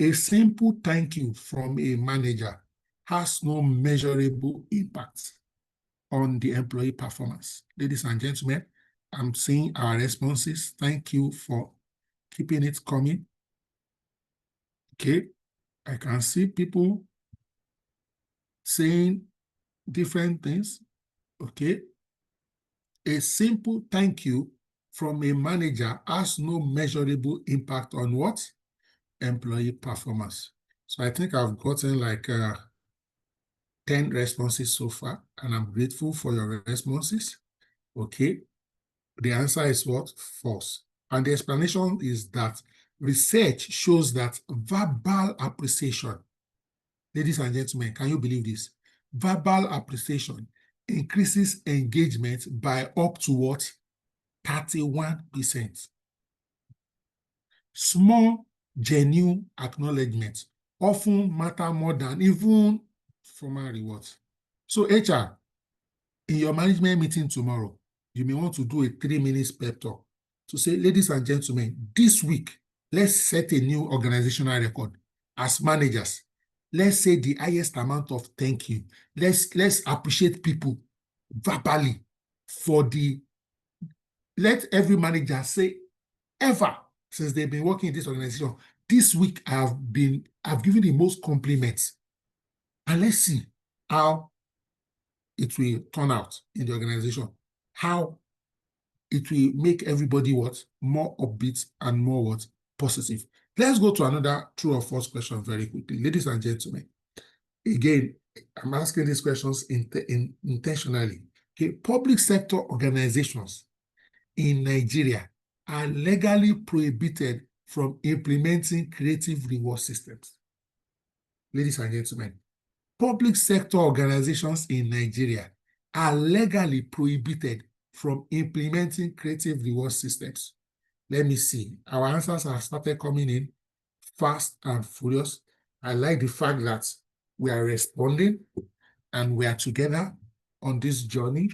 A simple thank you from a manager has no measurable impact on the employee performance. Ladies and gentlemen, I'm seeing our responses. Thank you for keeping it coming. Okay, I can see people saying different things. Okay, a simple thank you from a manager has no measurable impact on what? Employee performance. So I think I've gotten like 10 responses so far, and I'm grateful for your responses. Okay, the answer is what? False. And the explanation is that research shows that verbal appreciation, ladies and gentlemen, can you believe this? Verbal appreciation increases engagement by up to what? 31%. Small, genuine acknowledgement often matter more than even formal rewards. So HR, in your management meeting tomorrow, you may want to do a 3-minute pep talk to say, ladies and gentlemen, this week, let's set a new organizational record. As managers, let's say the highest amount of thank you. Let's appreciate people verbally for let every manager say, ever since they've been working in this organization, this week I've given the most compliments. And let's see how it will turn out in the organization, how it will make everybody what? More upbeat and more what? Positive. Let's go to another true or false question very quickly. Ladies and gentlemen, again, I'm asking these questions intentionally. Okay, public sector organizations in Nigeria are legally prohibited from implementing creative reward systems. Ladies and gentlemen, public sector organizations in Nigeria are legally prohibited from implementing creative reward systems. Let me see. Our answers have started coming in fast and furious. I like the fact that we are responding and we are together on this journey.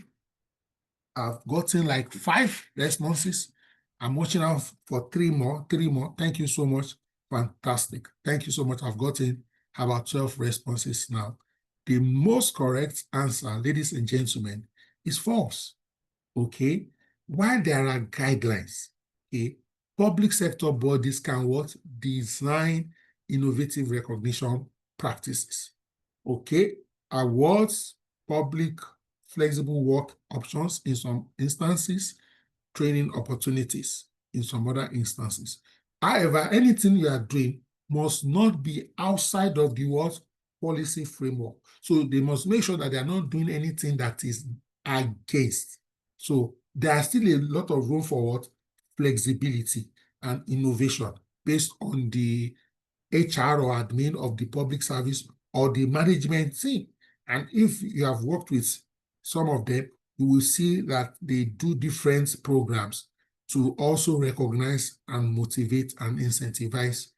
I've gotten like 5 responses. I'm watching out for 3 more. Thank you so much. Fantastic. Thank you so much. I've gotten about 12 responses now. The most correct answer, ladies and gentlemen, is false. Okay? While there are guidelines, okay, public sector bodies can what? Design innovative recognition practices. Okay? Awards, public flexible work options in some instances, training opportunities in some other instances. However, anything you are doing must not be outside of the what? Policy framework. So they must make sure that they are not doing anything that is against. So there are still a lot of room for what? Flexibility and innovation based on the HR or admin of the public service or the management team. And if you have worked with some of them, you will see that they do different programs to also recognize and motivate and incentivize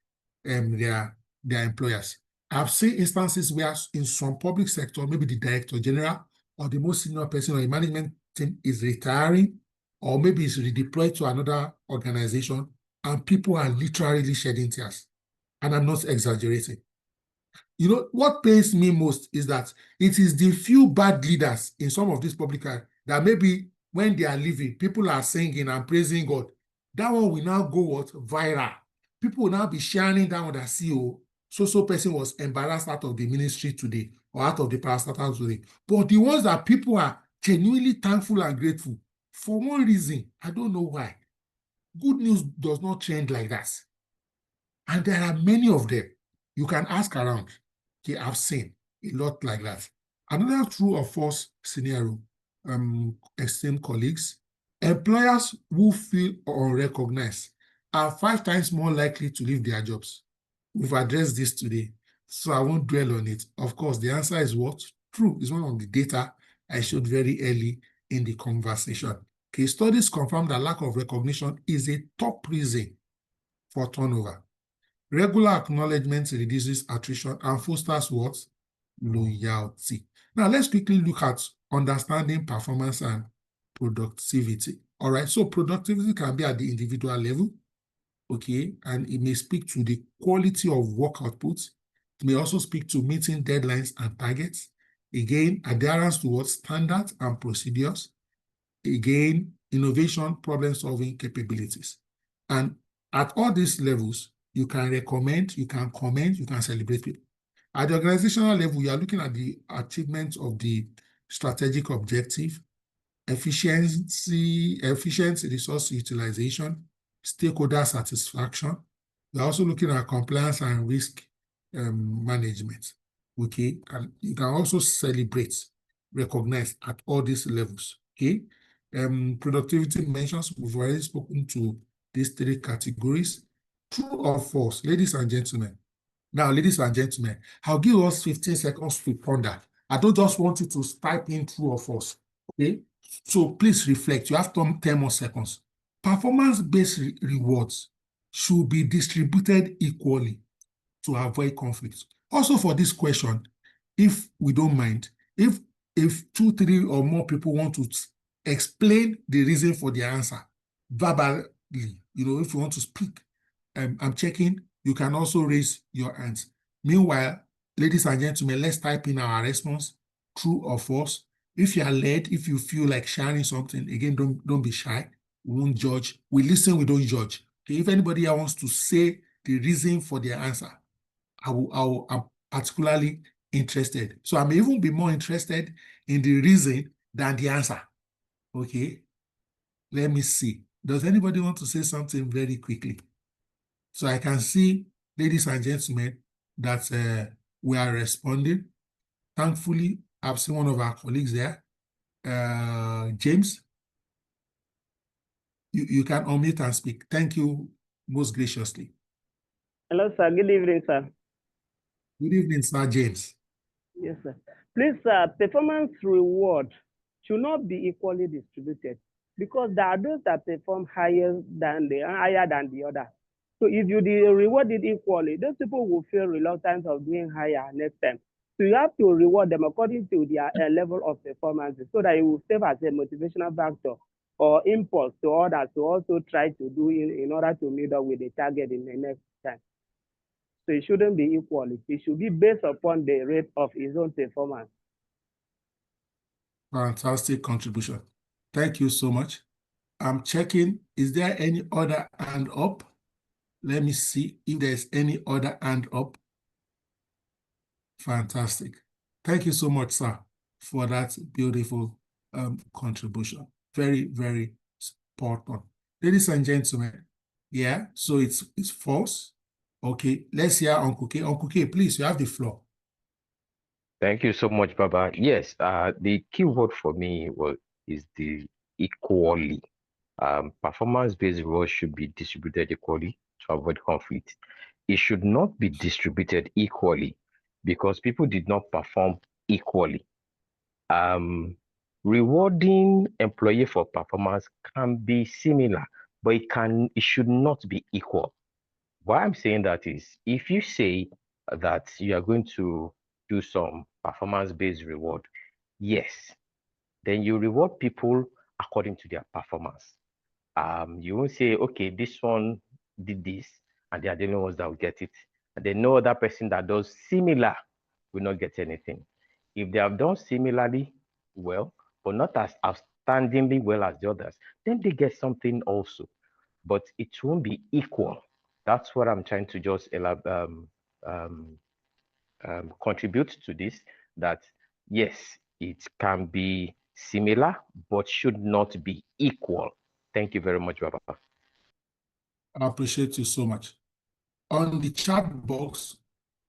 their employers. I've seen instances where in some public sector, maybe the director general or the most senior person on the management team is retiring, or maybe is redeployed to another organization, and people are literally shedding tears. And I'm not exaggerating. You know, what pains me most is that it is the few bad leaders in some of these public that maybe when they are leaving, people are singing and praising God. That one will now go what? Viral. People will now be sharing that one that CEO, so person was embarrassed out of the ministry today or out of the parastatal today. But the ones that people are genuinely thankful and grateful, for one reason, I don't know why. Good news does not trend like that. And there are many of them. You can ask around. Okay, I've seen a lot like that. Another true or false scenario, esteemed colleagues, employers who feel unrecognized are 5 times more likely to leave their jobs. We've addressed this today, so I won't dwell on it. Of course, the answer is what? True. It's one of the data I showed very early in the conversation. Okay, studies confirm that lack of recognition is a top reason for turnover. Regular acknowledgement reduces attrition and fosters what? Loyalty. Now, let's quickly look at understanding performance and productivity. All right, so productivity can be at the individual level, okay, and it may speak to the quality of work output. It may also speak to meeting deadlines and targets. Again, adherence towards standards and procedures. Again, innovation, problem-solving capabilities. And at all these levels, you can recommend, you can commend, you can celebrate people. At the organizational level, you are looking at the achievement of the strategic objective, efficient resource utilization, stakeholder satisfaction. We're also looking at compliance and risk management. Okay, and you can also celebrate, recognize at all these levels. Okay, productivity mentions, we've already spoken to these three categories. True or false, ladies and gentlemen. Now, ladies and gentlemen, I'll give us 15 seconds to ponder. I don't just want you to type in true or false. Okay, so please reflect. You have 10 more seconds. Performance-based rewards should be distributed equally to avoid conflict. Also for this question, if we don't mind, if 2, 3 or more people want to explain the reason for their answer verbally, if you want to speak, I'm checking, you can also raise your hands. Meanwhile, ladies and gentlemen, let's type in our response, true or false. If you are led, if you feel like sharing something, again, don't be shy. We won't judge. We listen, we don't judge. Okay, if anybody here wants to say the reason for their answer, I'm particularly interested. So I may even be more interested in the reason than the answer. Okay, let me see. Does anybody want to say something very quickly? So I can see, ladies and gentlemen, that we are responding. Thankfully, I've seen one of our colleagues there. James, you can unmute and speak. Thank you most graciously. Hello, sir. Good evening, sir. Good evening, Sir James. Yes, sir. Please, sir, performance reward should not be equally distributed because there are those that perform higher than the other. So if you reward it equally, those people will feel reluctant of doing higher next time. So you have to reward them according to their level of performance so that it will serve as a motivational factor or impulse to others to also try to do in order to meet up with the target in the next time. So it shouldn't be equally. It should be based upon the rate of his own performance. Fantastic contribution. Thank you so much. I'm checking, is there any other hand up? Let me see if there's any other hand up. Fantastic. Thank you so much, sir, for that beautiful contribution. Very, very spot on. Ladies and gentlemen, yeah, so it's false. Okay, let's hear Uncle K. Uncle K, please, you have the floor. Thank you so much, Baba. Yes, the key word for me is the equally. Performance-based rewards should be distributed equally to avoid conflict. It should not be distributed equally because people did not perform equally. Rewarding employee for performance can be similar, but it should not be equal. Why I'm saying that is, if you say that you are going to do some performance-based reward, yes, then you reward people according to their performance. You won't say, okay, this one did this, and they are the only ones that will get it. And then no other person that does similar will not get anything. If they have done similarly well, but not as outstandingly well as the others, then they get something also. But it won't be equal. That's what I'm trying to just contribute to this, that yes, it can be similar, but should not be equal. Thank you very much, Baba. I appreciate you so much. On the chat box,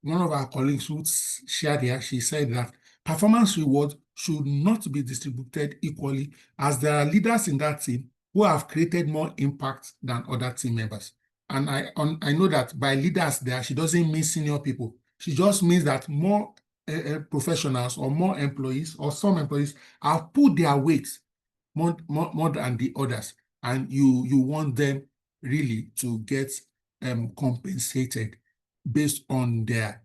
one of our colleagues who shared here, she said that performance reward should not be distributed equally as there are leaders in that team who have created more impact than other team members. And I know that by leaders there, she doesn't mean senior people. She just means that more professionals or more employees or some employees have put their weight more than the others. And you want them really to get compensated based on their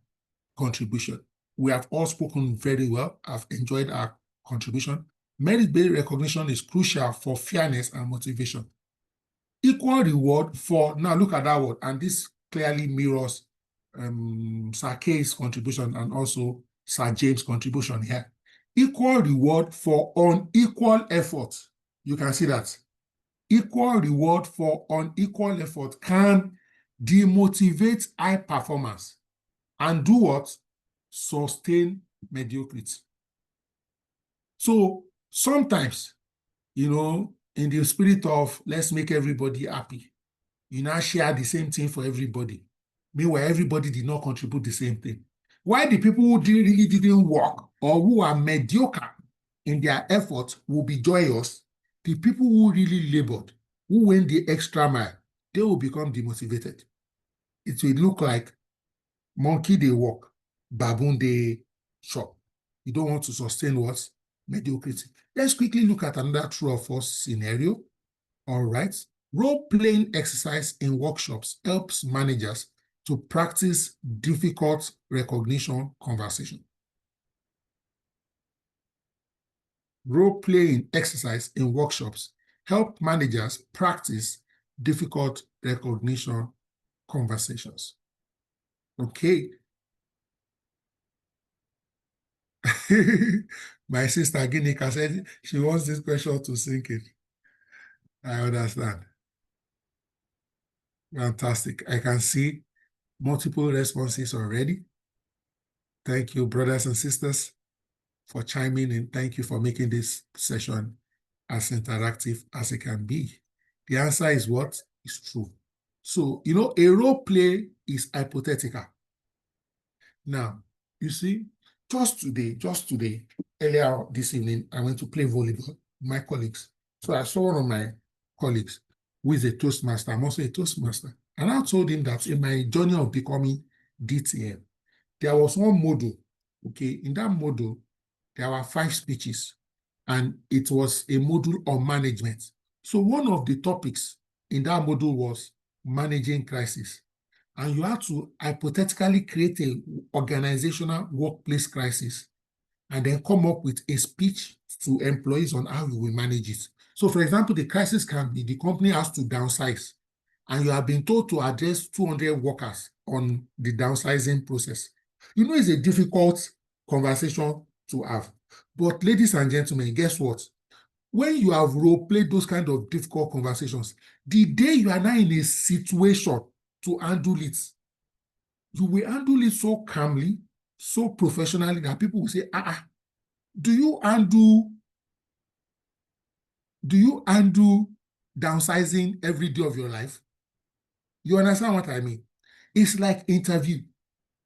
contribution. We have all spoken very well. I've enjoyed our contribution. Merit-based recognition is crucial for fairness and motivation. Equal reward for, now look at that word, and this clearly mirrors Sir K's contribution and also Sir James' contribution here. Equal reward for unequal effort. You can see that. Equal reward for unequal effort can demotivate high performance and do what? Sustain mediocrity. So sometimes, you know, in the spirit of let's make everybody happy, you now share the same thing for everybody. Meanwhile, everybody did not contribute the same thing. Why the people who really didn't work or who are mediocre in their effort will be joyous, the people who really labored, who went the extra mile, they will become demotivated. It will look like monkey they walk, baboon they chop. You don't want to sustain what? Mediocrity. Let's quickly look at another true or false scenario. All right. Role-playing exercise in workshops helps managers to practice difficult recognition conversation. Role-playing exercise in workshops help managers practice difficult recognition conversations. Okay. My sister Ginika said she wants this question to sink in. I understand. Fantastic. I can see multiple responses already. Thank you, brothers and sisters, for chiming in. Thank you for making this session as interactive as it can be. The answer is what? Is true. So, you know, a role play is hypothetical. Now, you see, just today, earlier this evening, I went to play volleyball with my colleagues. So I saw one of my colleagues who is a Toastmaster. I'm also a Toastmaster. And I told him that in my journey of becoming DTM, there was one module, okay? In that module, there were 5 speeches, and it was a module on management. So one of the topics in that module was managing crisis. And you have to hypothetically create an organizational workplace crisis and then come up with a speech to employees on how you will manage it. So, for example, the crisis can be the company has to downsize, and you have been told to address 200 workers on the downsizing process. You know, it's a difficult conversation to have. But ladies and gentlemen, guess what? When you have role-played those kind of difficult conversations, the day you are now in a situation to handle it, you will handle it so calmly, so professionally that people will say, do you handle downsizing every day of your life? You understand what I mean? It's like interview.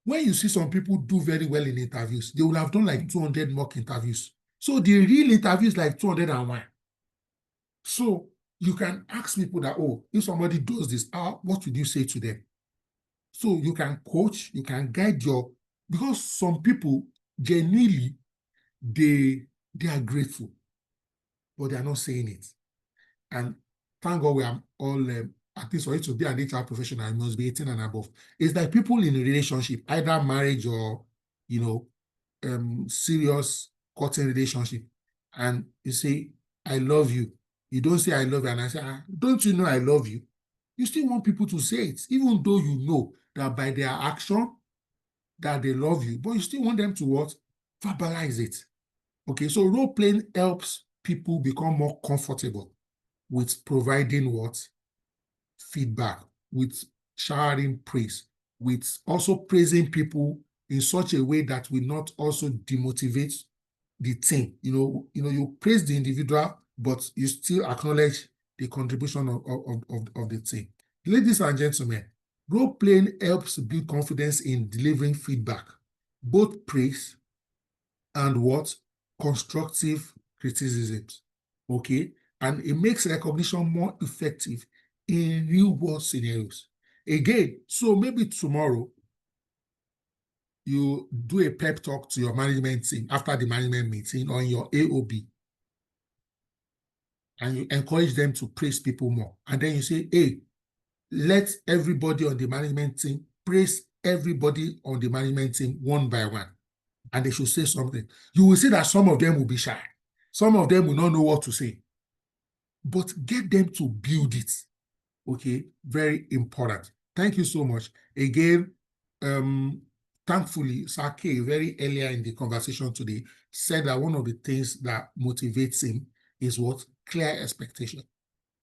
When you see some people do very well in interviews, they will have done like 200 mock interviews. So the real interview is like 201. So you can ask people that, oh, if somebody does this, what would you say to them? So you can coach, you can guide because some people genuinely, they are grateful, but they are not saying it. And thank God we are all, at least for it to be an HR professional, I must be 18 and above. It's like people in a relationship, either marriage or, you know, serious courting relationship. And you say, I love you. You don't say I love you. And I say, don't you know I love you? You still want people to say it, even though you know that by their action that they love you, but you still want them to what? Verbalize it. Okay, so role-playing helps people become more comfortable with providing what? Feedback, with showering praise, with also praising people in such a way that will not also demotivate the team. You know, you praise the individual, but you still acknowledge the contribution of the team. Ladies and gentlemen, role-playing helps build confidence in delivering feedback, both praise and what? Constructive criticisms. Okay? And it makes recognition more effective in real-world scenarios. Again, so maybe tomorrow, you do a pep talk to your management team after the management meeting or in your AOB, and you encourage them to praise people more. And then you say, hey, let everybody on the management team praise everybody on the management team one by one. and they should say something. You will see that some of them will be shy. Some of them will not know what to say. But get them to build it. Okay, very important. Thank you so much. Again, thankfully, Sake, very earlier in the conversation today, said that one of the things that motivates him is what? Clear expectation.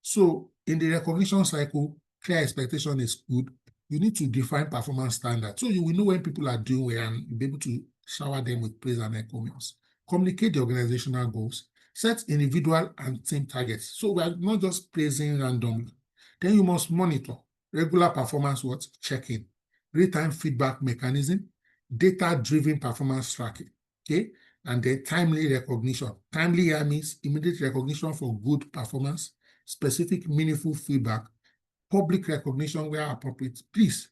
So in the recognition cycle, clear expectation is good. You need to define performance standards. So you will know when people are doing well and you'll be able to shower them with praise and encomiums. Communicate the organizational goals. Set individual and team targets. So we are not just praising randomly. Then you must monitor regular performance check-in, real-time feedback mechanism, data-driven performance tracking. Okay, and then timely recognition. Timely here means immediate recognition for good performance, specific meaningful feedback, public recognition where appropriate. Please,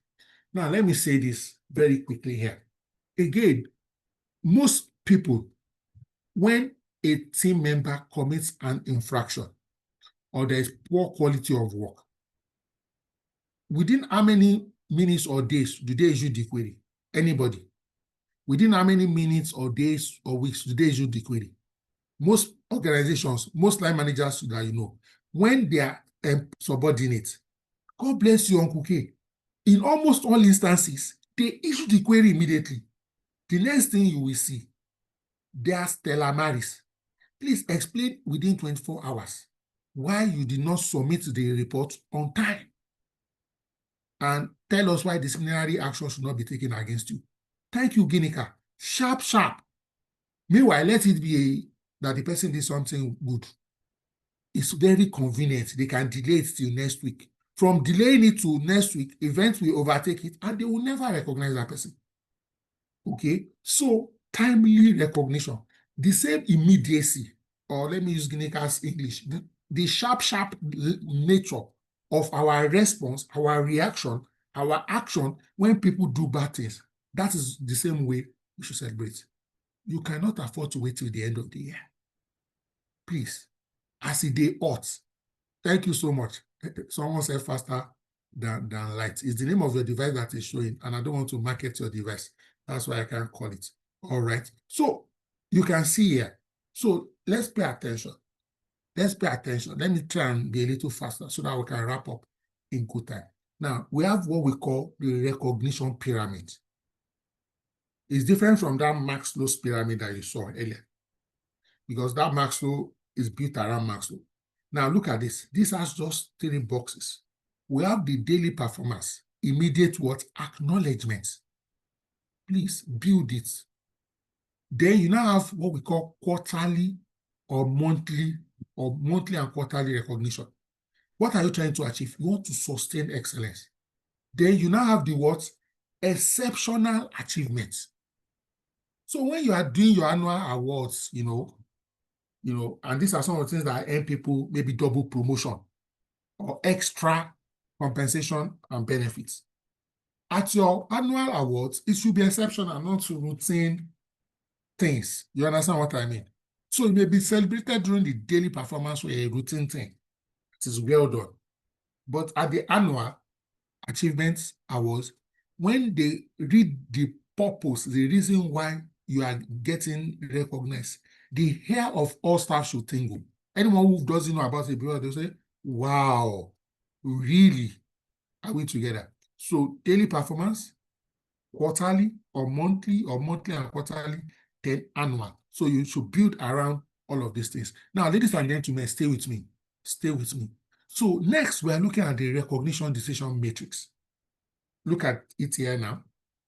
now let me say this very quickly here. Again, most people, when a team member commits an infraction or there is poor quality of work, within how many minutes or days do they issue the query? Anybody? Within how many minutes or days or weeks do they issue the query? Most organizations, most line managers that you know, when they are subordinates, God bless you, Uncle K. In almost all instances, they issue the query immediately. The next thing you will see, they are Stella Maris. Please explain within 24 hours why you did not submit the report on time. And tell us why disciplinary action should not be taken against you. Thank you, Ginika. Sharp, sharp. Meanwhile, let it be that the person did something good. It's very convenient. They can delay it till next week. From delaying it to next week, events will overtake it and they will never recognize that person. Okay? So, timely recognition. The same immediacy, or let me use Ginika's English, the sharp, sharp nature of our response, our reaction, our action when people do bad things. That is the same way we should celebrate. You cannot afford to wait till the end of the year. Please, as a day ought. Thank you so much. Someone said faster than light. It's the name of your device that is showing, and I don't want to market your device. That's why I can't call it. All right. So you can see here. So let's pay attention. Let's pay attention. Let me try and be a little faster so that we can wrap up in good time. Now, we have what we call the recognition pyramid. It's different from that Maslow's pyramid that you saw earlier, because that Maslow is built around Maslow. Now, look at this. This has just 3 boxes. We have the daily performance, immediate acknowledgement. Please build it. Then you now have what we call quarterly or monthly and quarterly recognition. What are you trying to achieve? You want to sustain excellence. Then you now have the exceptional achievements. So when you are doing your annual awards, and these are some of the things that earn people maybe double promotion or extra compensation and benefits. At your annual awards, it should be exceptional, not routine things. You understand what I mean? So it may be celebrated during the daily performance or a routine thing. It is well done. But at the annual achievements awards, when they read the purpose, the reason why you are getting recognized, the hair of all staff should tingle. Anyone who doesn't know about it, they'll say, wow, really? Are we together? So daily performance, quarterly or monthly and quarterly, then annual. So you should build around all of these things. Now, ladies and gentlemen, stay with me. Stay with me. So next, we are looking at the recognition decision matrix. Look at it here now.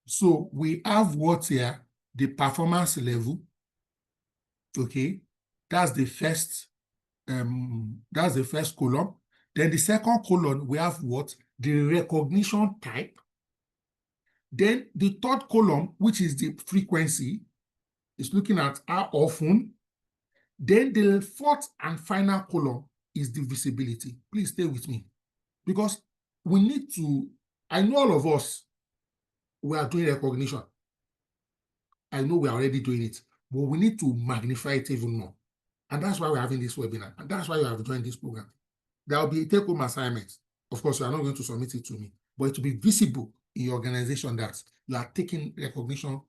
So we have what here? The performance level. Okay, that's the first column. Then the second column, we have what? The recognition type. Then the third column, which is the frequency, is looking at how often. Then the fourth and final column is the visibility. Please stay with me, because we need to, I know all of us, we are doing recognition. I know we are already doing it, but we need to magnify it even more. And that's why we're having this webinar. And that's why you have joined this program. There will be a take-home assignment. Of course, you are not going to submit it to me, but it will be visible in your organization that you are taking recognition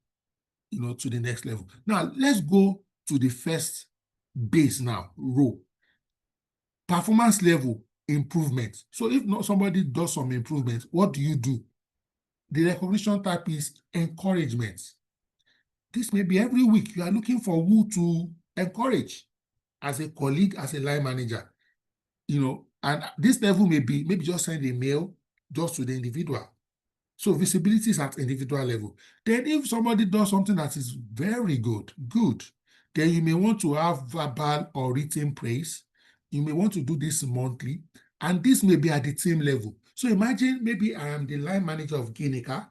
to the next level. Now, let's go to the first base now, row. Performance level improvement. So if not somebody does some improvement, what do? The recognition type is encouragement. This may be every week. You are looking for who to encourage as a colleague, as a line manager, and this level may be maybe just send a mail just to the individual. So visibility is at individual level. Then if somebody does something that is very good, then you may want to have verbal or written praise. You may want to do this monthly, and this may be at the team level. So imagine maybe I am the line manager of Ginika,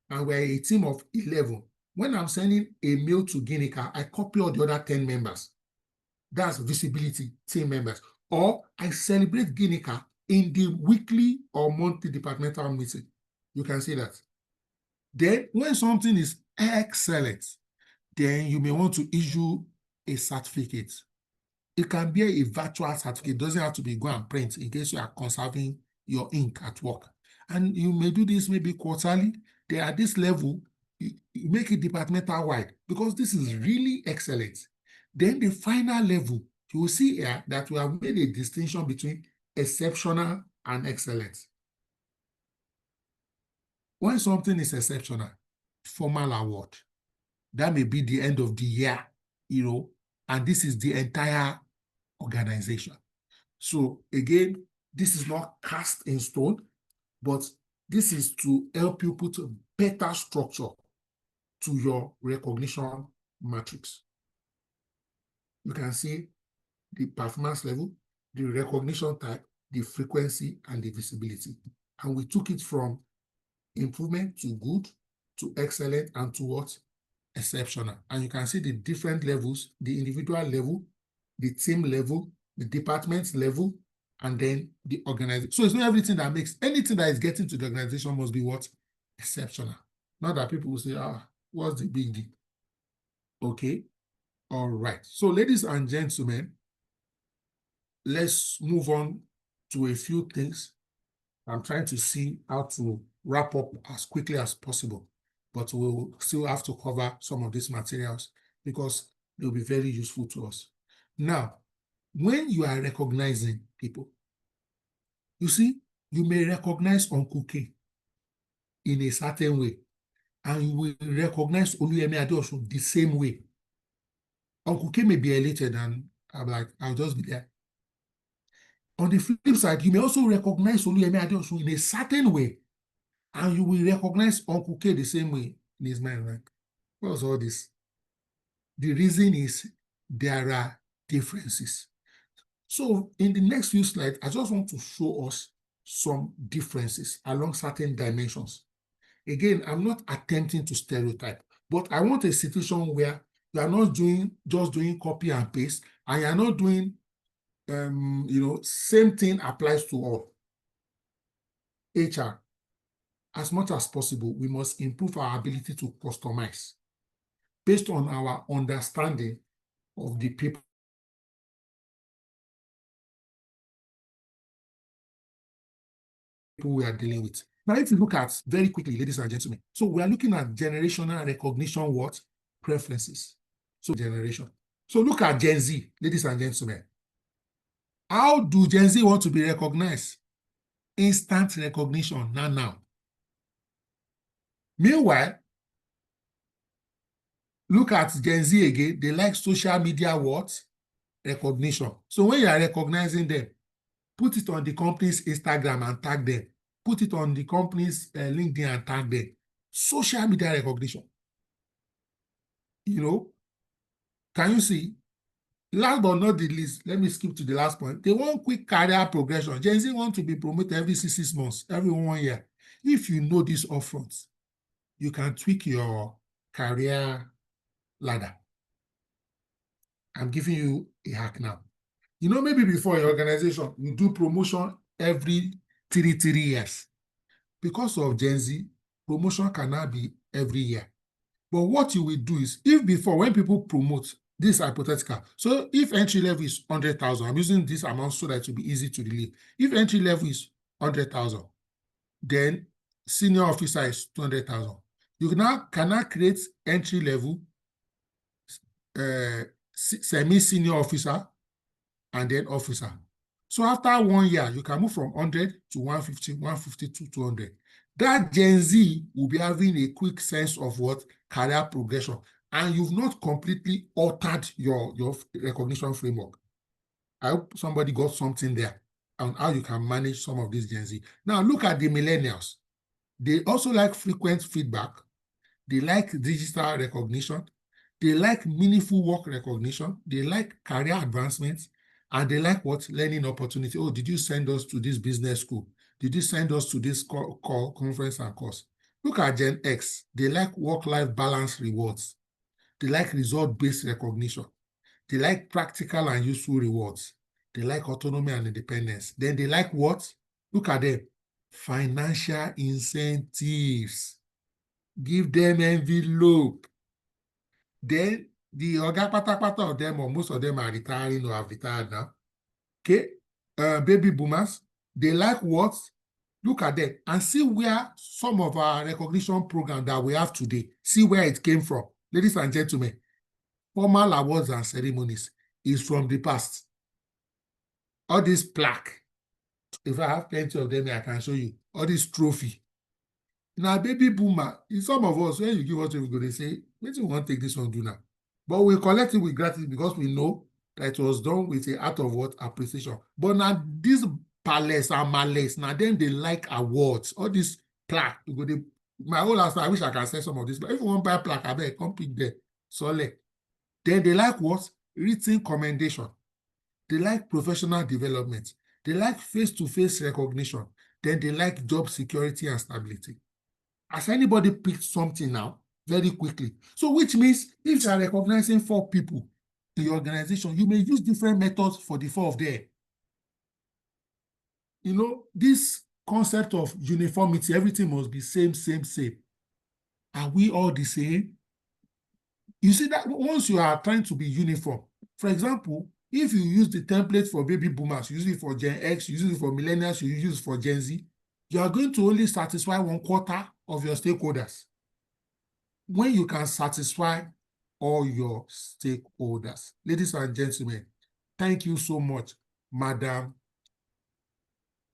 and we're a team of 11. When I'm sending a mail to Ginika, I copy all the other 10 members. That's visibility, team members. Or I celebrate Ginika in the weekly or monthly departmental meeting. You can see that. Then when something is excellent, then you may want to issue a certificate. It can be a virtual certificate. It doesn't have to be go and print in case you are conserving your ink at work. And you may do this maybe quarterly. Then at this level, you make it departmental wide because this is really excellent. Then the final level, you will see here that we have made a distinction between exceptional and excellent. When something is exceptional, formal award, that may be the end of the year, and this is the entire organization. So again, this is not cast in stone, but this is to help you put a better structure to your recognition matrix. You can see the performance level, the recognition type, the frequency, and the visibility. And we took it from improvement to good, to excellent, and to what? Exceptional. And you can see the different levels, the individual level, the team level, the department level, and then the organization. So it's not everything that makes, anything that is getting to the organization must be what? Exceptional. Not that people will say, what's the big deal? Okay. All right. So ladies and gentlemen, let's move on to a few things. I'm trying to see how to wrap up as quickly as possible, but we'll still have to cover some of these materials because they'll be very useful to us. Now, when you are recognizing people, you see, you may recognize Uncle K in a certain way, and you will recognize Oluyemi Adeosun the same way. Uncle K may be elated, and I'm like, I'll just be there. On the flip side, you may also recognize Oluyemi Adeosun in a certain way, and you will recognize Uncle K the same way in his mind. Like, what's all this? The reason is there are differences. So in the next few slides, I just want to show us some differences along certain dimensions. Again, I'm not attempting to stereotype, but I want a situation where you are not just doing copy and paste, and you are not doing, same thing applies to all. HR, as much as possible, we must improve our ability to customize based on our understanding of the people we are dealing with. Now, if you look at very quickly, ladies and gentlemen, so we are looking at generational recognition, what? Preferences. So generation. So look at Gen Z, ladies and gentlemen. How do Gen Z want to be recognized? Instant recognition, now. Meanwhile, look at Gen Z again. They like social media what? Recognition. So when you are recognizing them, put it on the company's Instagram and tag them. Put it on the company's LinkedIn and tag them. Social media recognition. Can you see? Last but not the least, let me skip to the last point. They want quick career progression. Gen Z want to be promoted every 6 months, every 1 year. If you know this upfront, you can tweak your career ladder. I'm giving you a hack now. Maybe before your organization, you do promotion every 3 years. Because of Gen Z, promotion cannot be every year. But what you will do is, if before, when people promote, this is hypothetical. So if entry level is 100,000, I'm using this amount so that it will be easy to relate. If entry level is 100,000, then senior officer is 200,000. You cannot create entry level semi-senior officer, and then officer. So after 1 year, you can move from 100 to 150, 150 to 200. That Gen Z will be having a quick sense of what career progression, and you've not completely altered your recognition framework. I hope somebody got something there on how you can manage some of these Gen Z. Now look at the millennials. They also like frequent feedback. They like digital recognition. They like meaningful work recognition. They like career advancements. And they like what? Learning opportunity. Oh, did you send us to this business school? Did you send us to this conference and course? Look at Gen X. They like work-life balance rewards. They like result-based recognition. They like practical and useful rewards. They like autonomy and independence. Then they like what? Look at them. Financial incentives. Give them envelope. Then the oga patapata of them, or most of them, are retiring or have retired now. Okay, baby boomers, they like what? Look at them and see where some of our recognition program that we have today, see where it came from. Ladies and gentlemen, formal awards and ceremonies is from the past. All this plaque, if I have plenty of them, I can show you. All this trophy. Now, baby boomer, in some of us, when you give us, we're going to say, maybe we want to take this one do now. But we collect it with gratitude because we know that it was done with a act of what? Appreciation. But now, these palace and malice, now then they like awards, all this plaque. My whole last, I wish I can say some of this, but if you want to buy a plaque, I bet come pick there. Solely. Then they like what? Written commendation. They like professional development. They like face-to-face recognition. Then they like job security and stability. Has anybody picked something now very quickly? So which means if you are recognizing 4 people in your organization, you may use different methods for the 4 of them. You know, this concept of uniformity, everything must be same. Are we all the same? You see that once you are trying to be uniform, for example, if you use the template for baby boomers, use it for Gen X, use it for millennials, you use it for Gen Z, you are going to only satisfy 1/4 of your stakeholders. When you can satisfy all your stakeholders. Ladies and gentlemen, thank you so much, Madam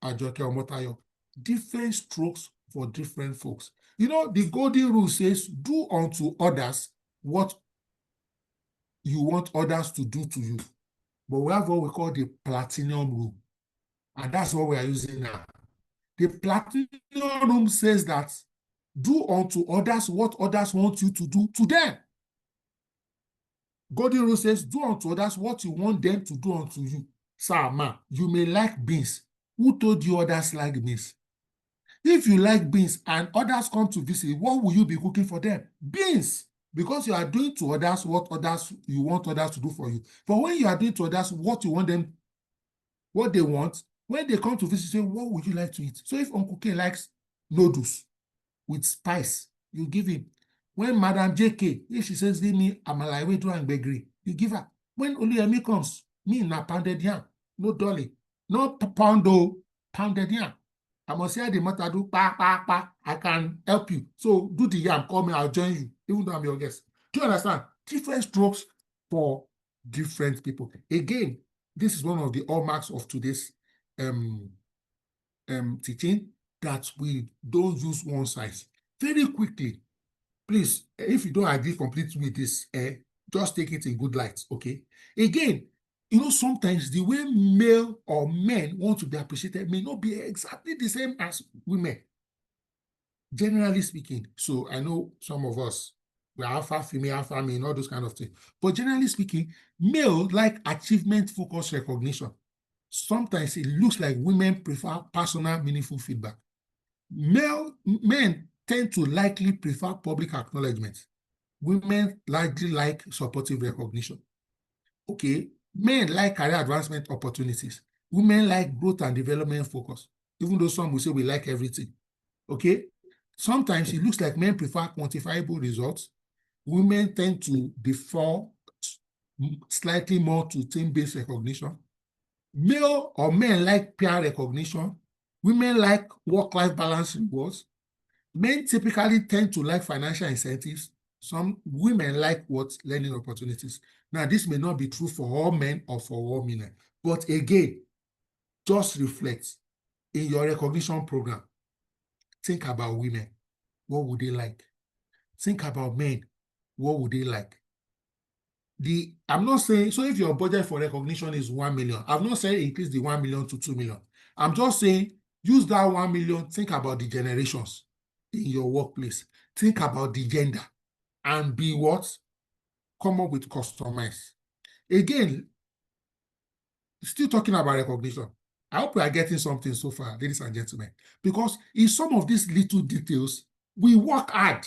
Ajoke Omotayo. Different strokes for different folks. You know, the golden rule says, do unto others what you want others to do to you. But we have what we call the platinum rule. And that's what we are using now. The platinum rule says that do unto others what others want you to do to them. Golden rule says, do unto others what you want them to do unto you. Sir, ma, you may like beans. Who told you others like beans? If you like beans and others come to visit, what will you be cooking for them? Beans. Because you are doing to others what you want others to do for you. But when you are doing to others what you want them, what they want, when they come to visit, say, what would you like to eat? So if Uncle K likes noodles with spice, you give him. When Madam JK, if she says, give me amala ewedu and gbegiri, you give her. When Oluyemi comes, me na pounded yam, no dolly, no pounded yam. I must hear the matter do pa. I can help you. So do the yam, call me, I'll join you, even though I'm your guest. Do you understand? Different strokes for different people. Again, this is one of the hallmarks of today's teaching, that we don't use one size. Very quickly, please, if you don't agree completely with this, just take it in good light, okay? Again, you know, sometimes the way male or men want to be appreciated may not be exactly the same as women, generally speaking. So I know some of us, we are alpha, female, alpha, male, all those kind of things. But generally speaking, male like achievement-focused recognition. Sometimes it looks like women prefer personal, meaningful feedback. Men tend to likely prefer public acknowledgement. Women likely like supportive recognition. Okay, men like career advancement opportunities. Women like growth and development focus, even though some will say we like everything. Okay, sometimes it looks like men prefer quantifiable results. Women tend to default slightly more to team-based recognition. Male or men like peer recognition. Women like work-life balance rewards. Men typically tend to like financial incentives. Some women like what? Learning opportunities. Now, this may not be true for all men or for all women, but again, just reflect in your recognition program. Think about women. What would they like? Think about men. What would they like? I'm not saying, so if your budget for recognition is 1 million, I'm not saying increase the 1 million to 2 million. I'm just saying use that 1 million, think about the generations in your workplace. Think about the gender and be what? Come up with customize. Again, still talking about recognition. I hope we are getting something so far, ladies and gentlemen, because in some of these little details, we work hard,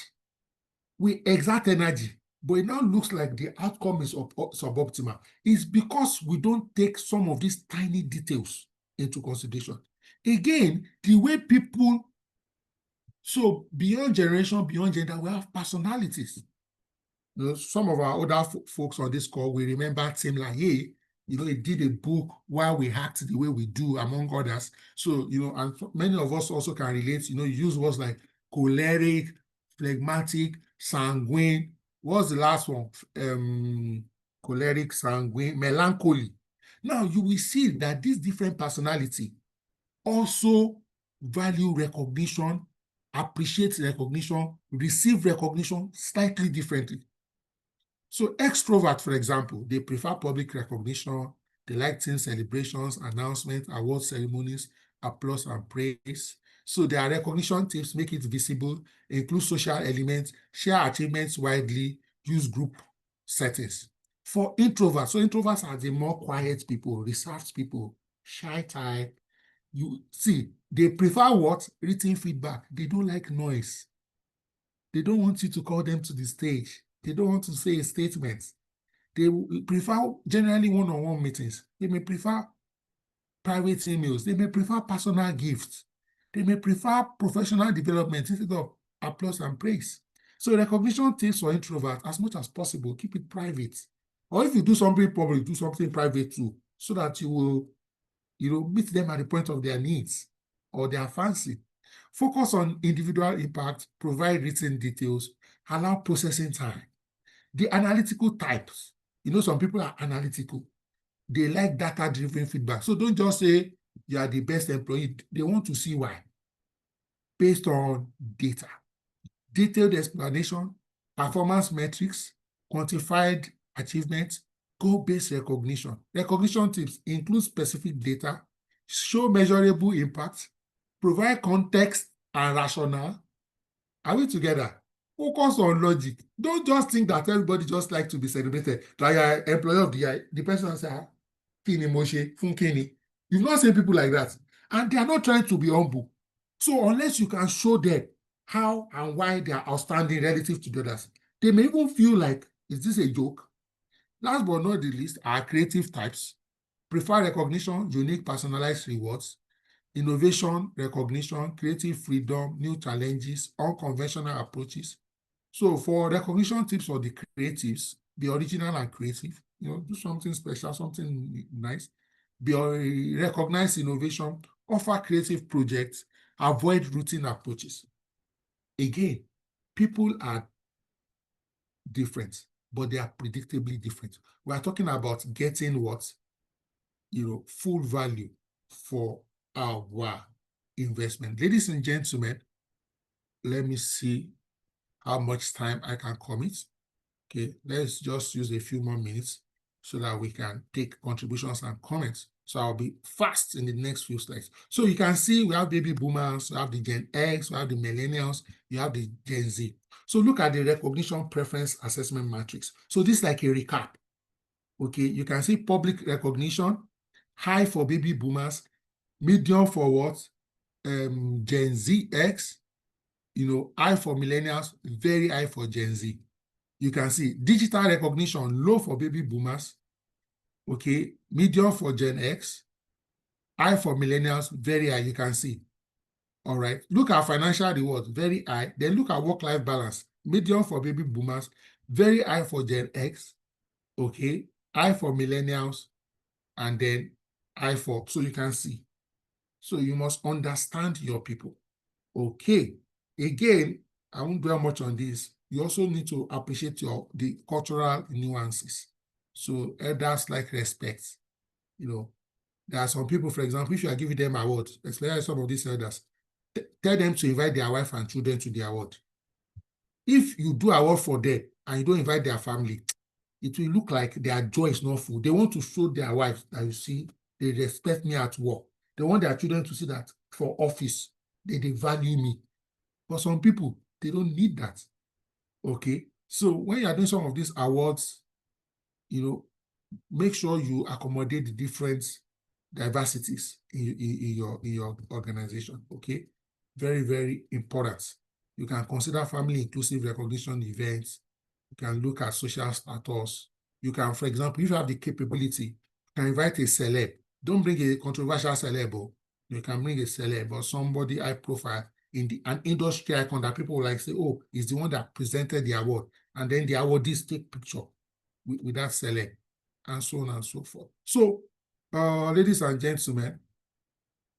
we exert energy, but it now looks like the outcome is suboptimal. It's because we don't take some of these tiny details into consideration. Again, the way people, so beyond generation, beyond gender, we have personalities. You know, some of our older folks on this call, we remember Tim LaHaye. You know, he did a book Why We Act the Way We Do, among others. So, you know, and many of us also can relate, you know, use words like choleric, phlegmatic, sanguine. What's the last one? Choleric, sanguine, melancholy. Now, you will see that this different personality also value recognition, appreciate recognition, receive recognition slightly differently. So extrovert, for example, they prefer public recognition. They like team celebrations, announcements, award ceremonies, applause and praise. So their recognition tips make it visible, include social elements, share achievements widely, use group settings. For introverts, so introverts are the more quiet people, reserved people, shy type. You see, they prefer what? Written feedback. They don't like noise. They don't want you to call them to the stage. They don't want to say a statement. They prefer generally one-on-one meetings. They may prefer private emails. They may prefer personal gifts. They may prefer professional development instead of applause and praise. So recognition tips for introverts, as much as possible, keep it private. Or if you do something public, do something private too, so that you will, you know, meet them at the point of their needs or their fancy. Focus on individual impact, provide written details, allow processing time. The analytical types, you know, some people are analytical. They like data-driven feedback. So don't just say you are the best employee. They want to see why. Based on data. Detailed explanation, performance metrics, quantified achievements, goal-based recognition. Recognition tips include specific data, show measurable impact, provide context and rationale. Are we together? Focus on logic. Don't just think that everybody just like to be celebrated. Like you're employee of the year, the person says, Kini Moshe, Fun Kini. You've not seen people like that. And they are not trying to be humble. So unless you can show them how and why they are outstanding relative to the others, they may even feel like, is this a joke? Last but not the least are creative types. Prefer recognition, unique personalized rewards, innovation, recognition, creative freedom, new challenges, unconventional approaches. So for recognition tips for the creatives, be original and creative, you know, do something special, something nice, recognize innovation, offer creative projects, avoid routine approaches. Again, people are different, but they are predictably different. We are talking about getting what? You know, full value for our investment. Ladies and gentlemen, let me see how much time I can commit. Okay, let's just use a few more minutes so that we can take contributions and comments. So I'll be fast in the next few slides. So you can see we have baby boomers, we have the Gen X, we have the millennials, you have the Gen Z. So look at the recognition preference assessment matrix. So this is like a recap. Okay, you can see public recognition, high for baby boomers, medium for what? Gen Z X, you know, high for millennials, very high for Gen Z. You can see digital recognition, low for baby boomers, okay, medium for Gen X, high for millennials, very high, you can see. All right, look at financial rewards, very high. Then look at work-life balance, medium for baby boomers, very high for Gen X, okay, high for millennials, and then high for, so you can see. So you must understand your people. Okay, again, I won't dwell much on this. you also need to appreciate the cultural nuances. So elders like respect. You know, there are some people, for example, if you are giving them awards, especially some of these elders, tell them to invite their wife and children to the award. If you do award for them and you don't invite their family, it will look like their joy is not full. They want to show their wives that, you see, they respect me at work. They want their children to see that for office, they value me. But some people, they don't need that. Okay. So when you are doing some of these awards, you know, make sure you accommodate the different diversities in your organization. Okay. Very, very important. You can consider family inclusive recognition events. You can look at social status. You can, for example, if you have the capability, you can invite a celeb. Don't bring a controversial celeb. You can bring a celeb or somebody high profile in an industry icon that people will like say, oh, is the one that presented the award. And then the awardees take picture with that celeb and so on and so forth. So, ladies and gentlemen,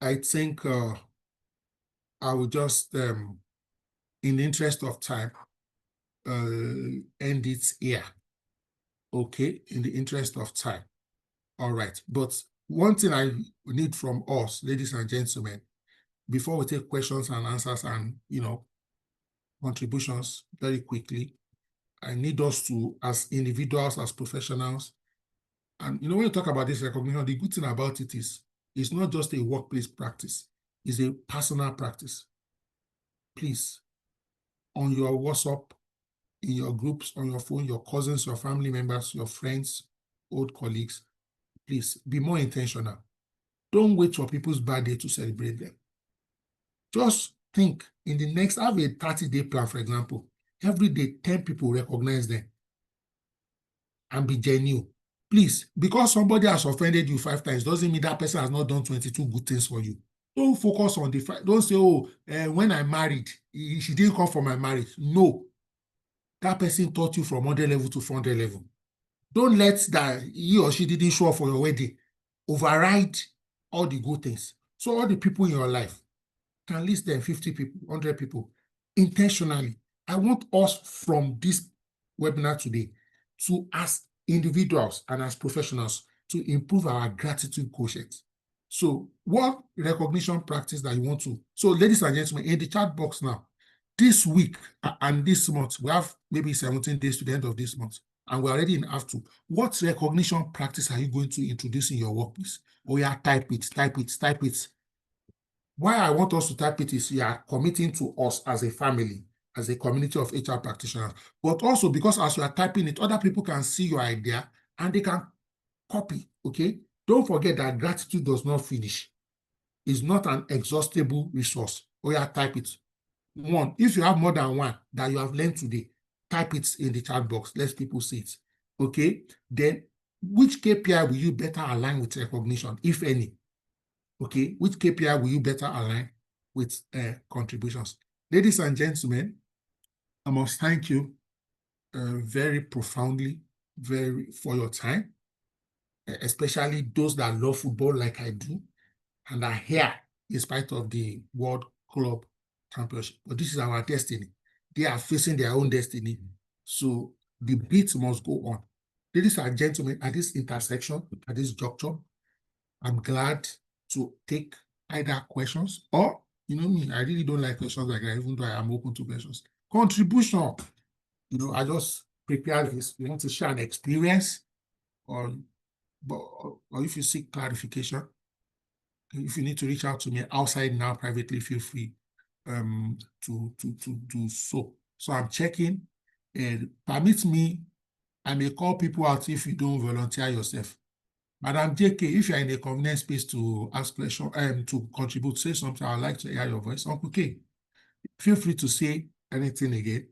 I think I will just, in the interest of time, end it here. Okay, in the interest of time. All right. But one thing I need from us, ladies and gentlemen, before we take questions and answers and, contributions very quickly, I need us to, as individuals, as professionals, and, when you talk about this recognition, the good thing about it is it's not just a workplace practice. It's a personal practice. Please, on your WhatsApp, in your groups, on your phone, your cousins, your family members, your friends, old colleagues, please be more intentional. Don't wait for people's birthday to celebrate them. Just think in the next, have a 30-day plan, for example. Every day, 10 people recognize them and be genuine. Please, because somebody has offended you 5 times, doesn't mean that person has not done 22 good things for you. Don't focus on the fact. Don't say, oh, when I married, she didn't come for my marriage. No. That person taught you from 100 level to 400 level. Don't let that he or she didn't show up for your wedding override all the good things. So all the people in your life, can list them 50 people, 100 people, intentionally. I want us from this webinar today to, as individuals and as professionals, to improve our gratitude quotient. So what recognition practice that you want to? So ladies and gentlemen, in the chat box now, this week and this month, we have maybe 17 days to the end of this month, and we're already in after. What recognition practice are you going to introduce in your workplace? Oh yeah, type it, type it, type it. Why I want us to type it is you are committing to us as a family, as a community of HR practitioners, but also because as you are typing it, other people can see your idea and they can copy, okay? Don't forget that gratitude does not finish. It's not an exhaustible resource. Oh yeah, type it. One, if you have more than one that you have learned today, type it in the chat box. Let people see it, okay? Then, which KPI will you better align with recognition, if any? Okay, which KPI will you better align with contributions? Ladies and gentlemen, I must thank you very profoundly for your time, especially those that love football like I do and are here in spite of the World Club Championship. But this is our destiny. They are facing their own destiny. So the beat must go on. Ladies and gentlemen, at this intersection, at this juncture, I'm glad to take either questions or, me, I really don't like questions like that, even though I am open to questions. Contribution, I just prepared this. You want to share an experience or if you seek clarification, if you need to reach out to me outside now privately, feel free to do so. So I'm checking, and permit me, I may call people out if you don't volunteer yourself. Madam JK, if you're in a convenient space to ask questions, to contribute, say something, I'd like to hear your voice. Uncle K, feel free to say anything again.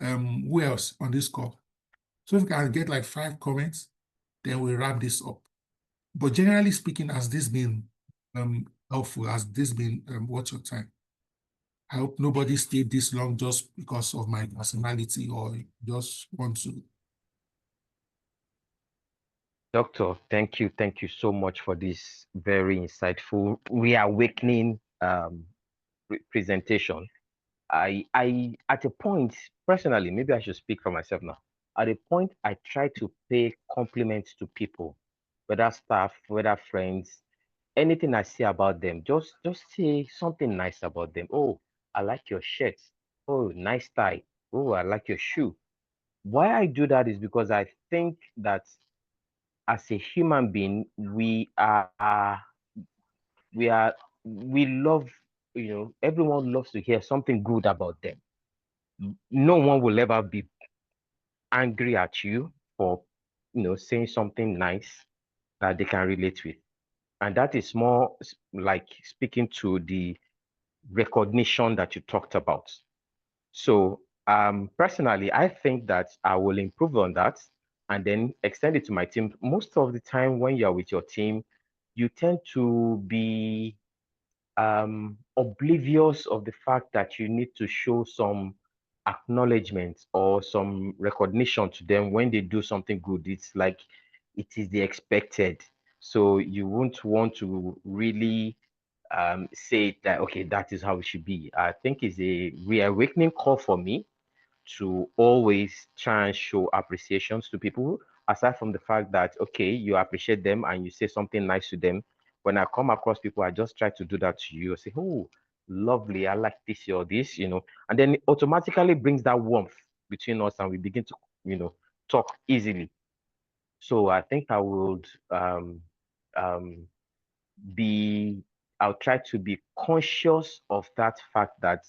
Who else on this call? So if we can get like 5 comments, then we'll wrap this up. But generally speaking, has this been helpful? Has this been worth your time? I hope nobody stayed this long just because of my personality or just want to. Doctor, thank you so much for this very insightful, reawakening presentation. I at a point personally, maybe I should speak for myself now. At a point, I try to pay compliments to people, whether staff, whether friends, anything I see about them, just say something nice about them. Oh, I like your shirt. Oh, nice tie. Oh, I like your shoe. Why I do that is because I think that as a human being, we are we love, everyone loves to hear something good about them. No one will ever be angry at you for saying something nice that they can relate with. And that is more like speaking to the recognition that you talked about. So personally, I think that I will improve on that and then extend it to my team. Most of the time when you're with your team, you tend to be oblivious of the fact that you need to show some acknowledgement or some recognition to them when they do something good. It's like it is the expected. So you won't want to really say that, okay, that is how it should be. I think it's a reawakening call for me to always try and show appreciations to people, aside from the fact that, okay, you appreciate them and you say something nice to them. When I come across people, I just try to do that to you. I say, oh, lovely, I like this or this, and then it automatically brings that warmth between us and we begin to, talk easily. So I think I would um, I'll try to be conscious of that fact that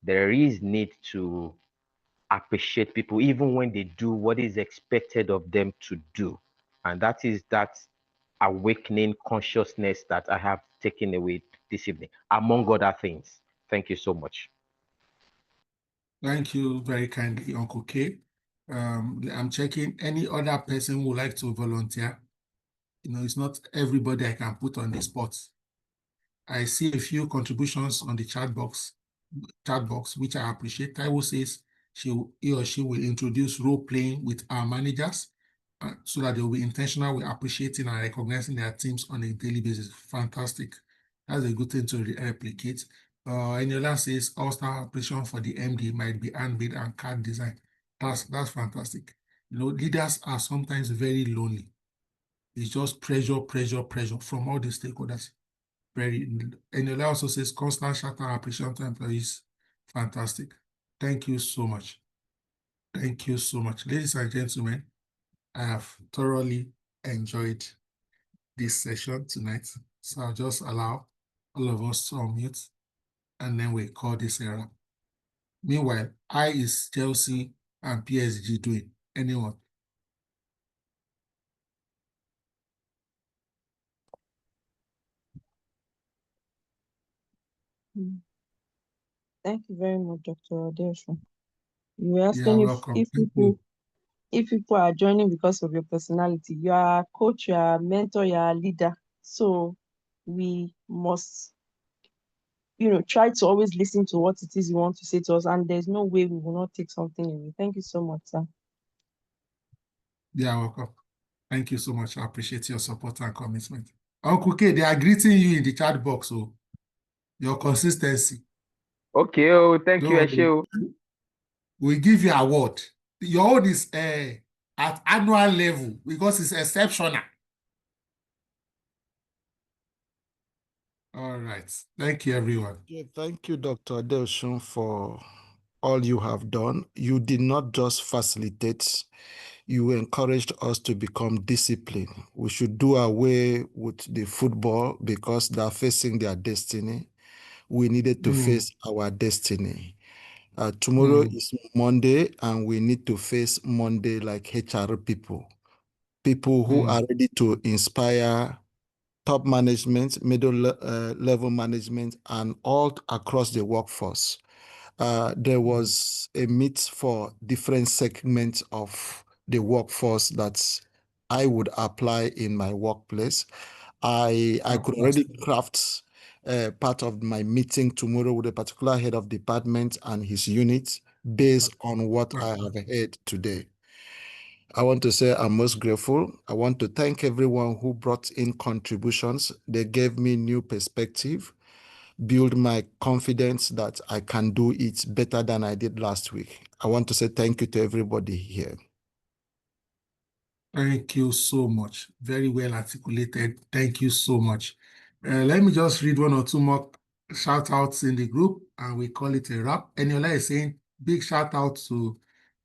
there is need to appreciate people even when they do what is expected of them to do. And that is that awakening consciousness that I have taken away this evening, among other things. Thank you so much. Thank you very kindly, Uncle K. I'm checking any other person who would like to volunteer. It's not everybody I can put on the spot. I see a few contributions on the chat box, which I appreciate. Taiwo says he or she will introduce role playing with our managers so that they will be intentional with appreciating and recognizing their teams on a daily basis. Fantastic. That's a good thing to replicate. Eniola says all-star appreciation for the MD might be handmade and card design. That's fantastic. Leaders are sometimes very lonely. It's just pressure from all the stakeholders. Eniola also says constant shout out appreciation to employees. Fantastic. Thank you so much. Thank you so much. Ladies and gentlemen, I have thoroughly enjoyed this session tonight. So I'll just allow all of us to unmute and then we call this era. Meanwhile, how is Chelsea and PSG doing? Anyone? Thank you very much, Dr. Adeosun. You were You're asking welcome. if people are joining because of your personality. You are a coach, you are a mentor, you are a leader. So we must, try to always listen to what it is you want to say to us. And there's no way we will not take something away. Thank you so much, sir. You're welcome. Thank you so much. I appreciate your support and commitment. Uncle K, they are greeting you in the chat box. So your consistency. Okay, oh, thank you, Eshe. We give you an award. Your own is at annual level because it's exceptional. All right. Thank you, everyone. Yeah, thank you, Dr. Adeosun, for all you have done. You did not just facilitate, you encouraged us to become disciplined. We should do away with the football because they're facing their destiny. We needed to face our destiny. Tomorrow is Monday, and we need to face Monday like HR people who are ready to inspire top management, middle level management, and all across the workforce. There was a meet for different segments of the workforce that I would apply in my workplace. I could already craft part of my meeting tomorrow with a particular head of department and his unit based on what I have heard today. I want to say I'm most grateful. I want to thank everyone who brought in contributions. They gave me new perspective. build my confidence that I can do it better than I did last week. I want to say thank you to everybody here. Thank you so much. Very well articulated. Thank you so much. Let me just read one or two more shout outs in the group and we call it a wrap. Eniola is saying big shout out to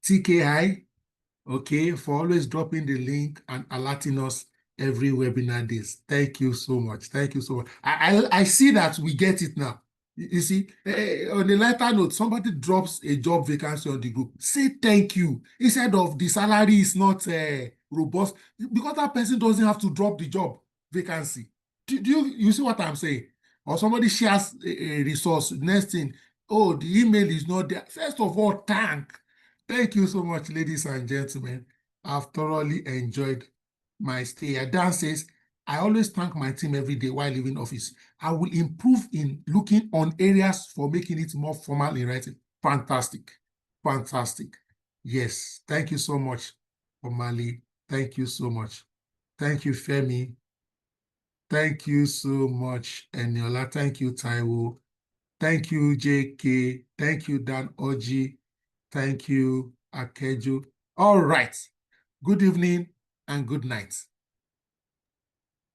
TKI, okay, for always dropping the link and alerting us every webinar days. Thank you so much. Thank you so much. I see that we get it now. You see, on a lighter note, somebody drops a job vacancy on the group. Say thank you instead of the salary is not robust, because that person doesn't have to drop the job vacancy. Do you see what I'm saying? Or somebody shares a resource. Next thing, oh, the email is not there. First of all, thank you so much, ladies and gentlemen. I've thoroughly enjoyed my stay here. Dan says, I always thank my team every day while leaving office. I will improve in looking on areas for making it more formal in writing. Fantastic. Fantastic. Yes. Thank you so much, Omali. Thank you so much. Thank you, Femi. Thank you so much, Eniola. Thank you, Taiwo. Thank you, JK. Thank you, Dan Oji. Thank you, Akeju. All right. Good evening and good night.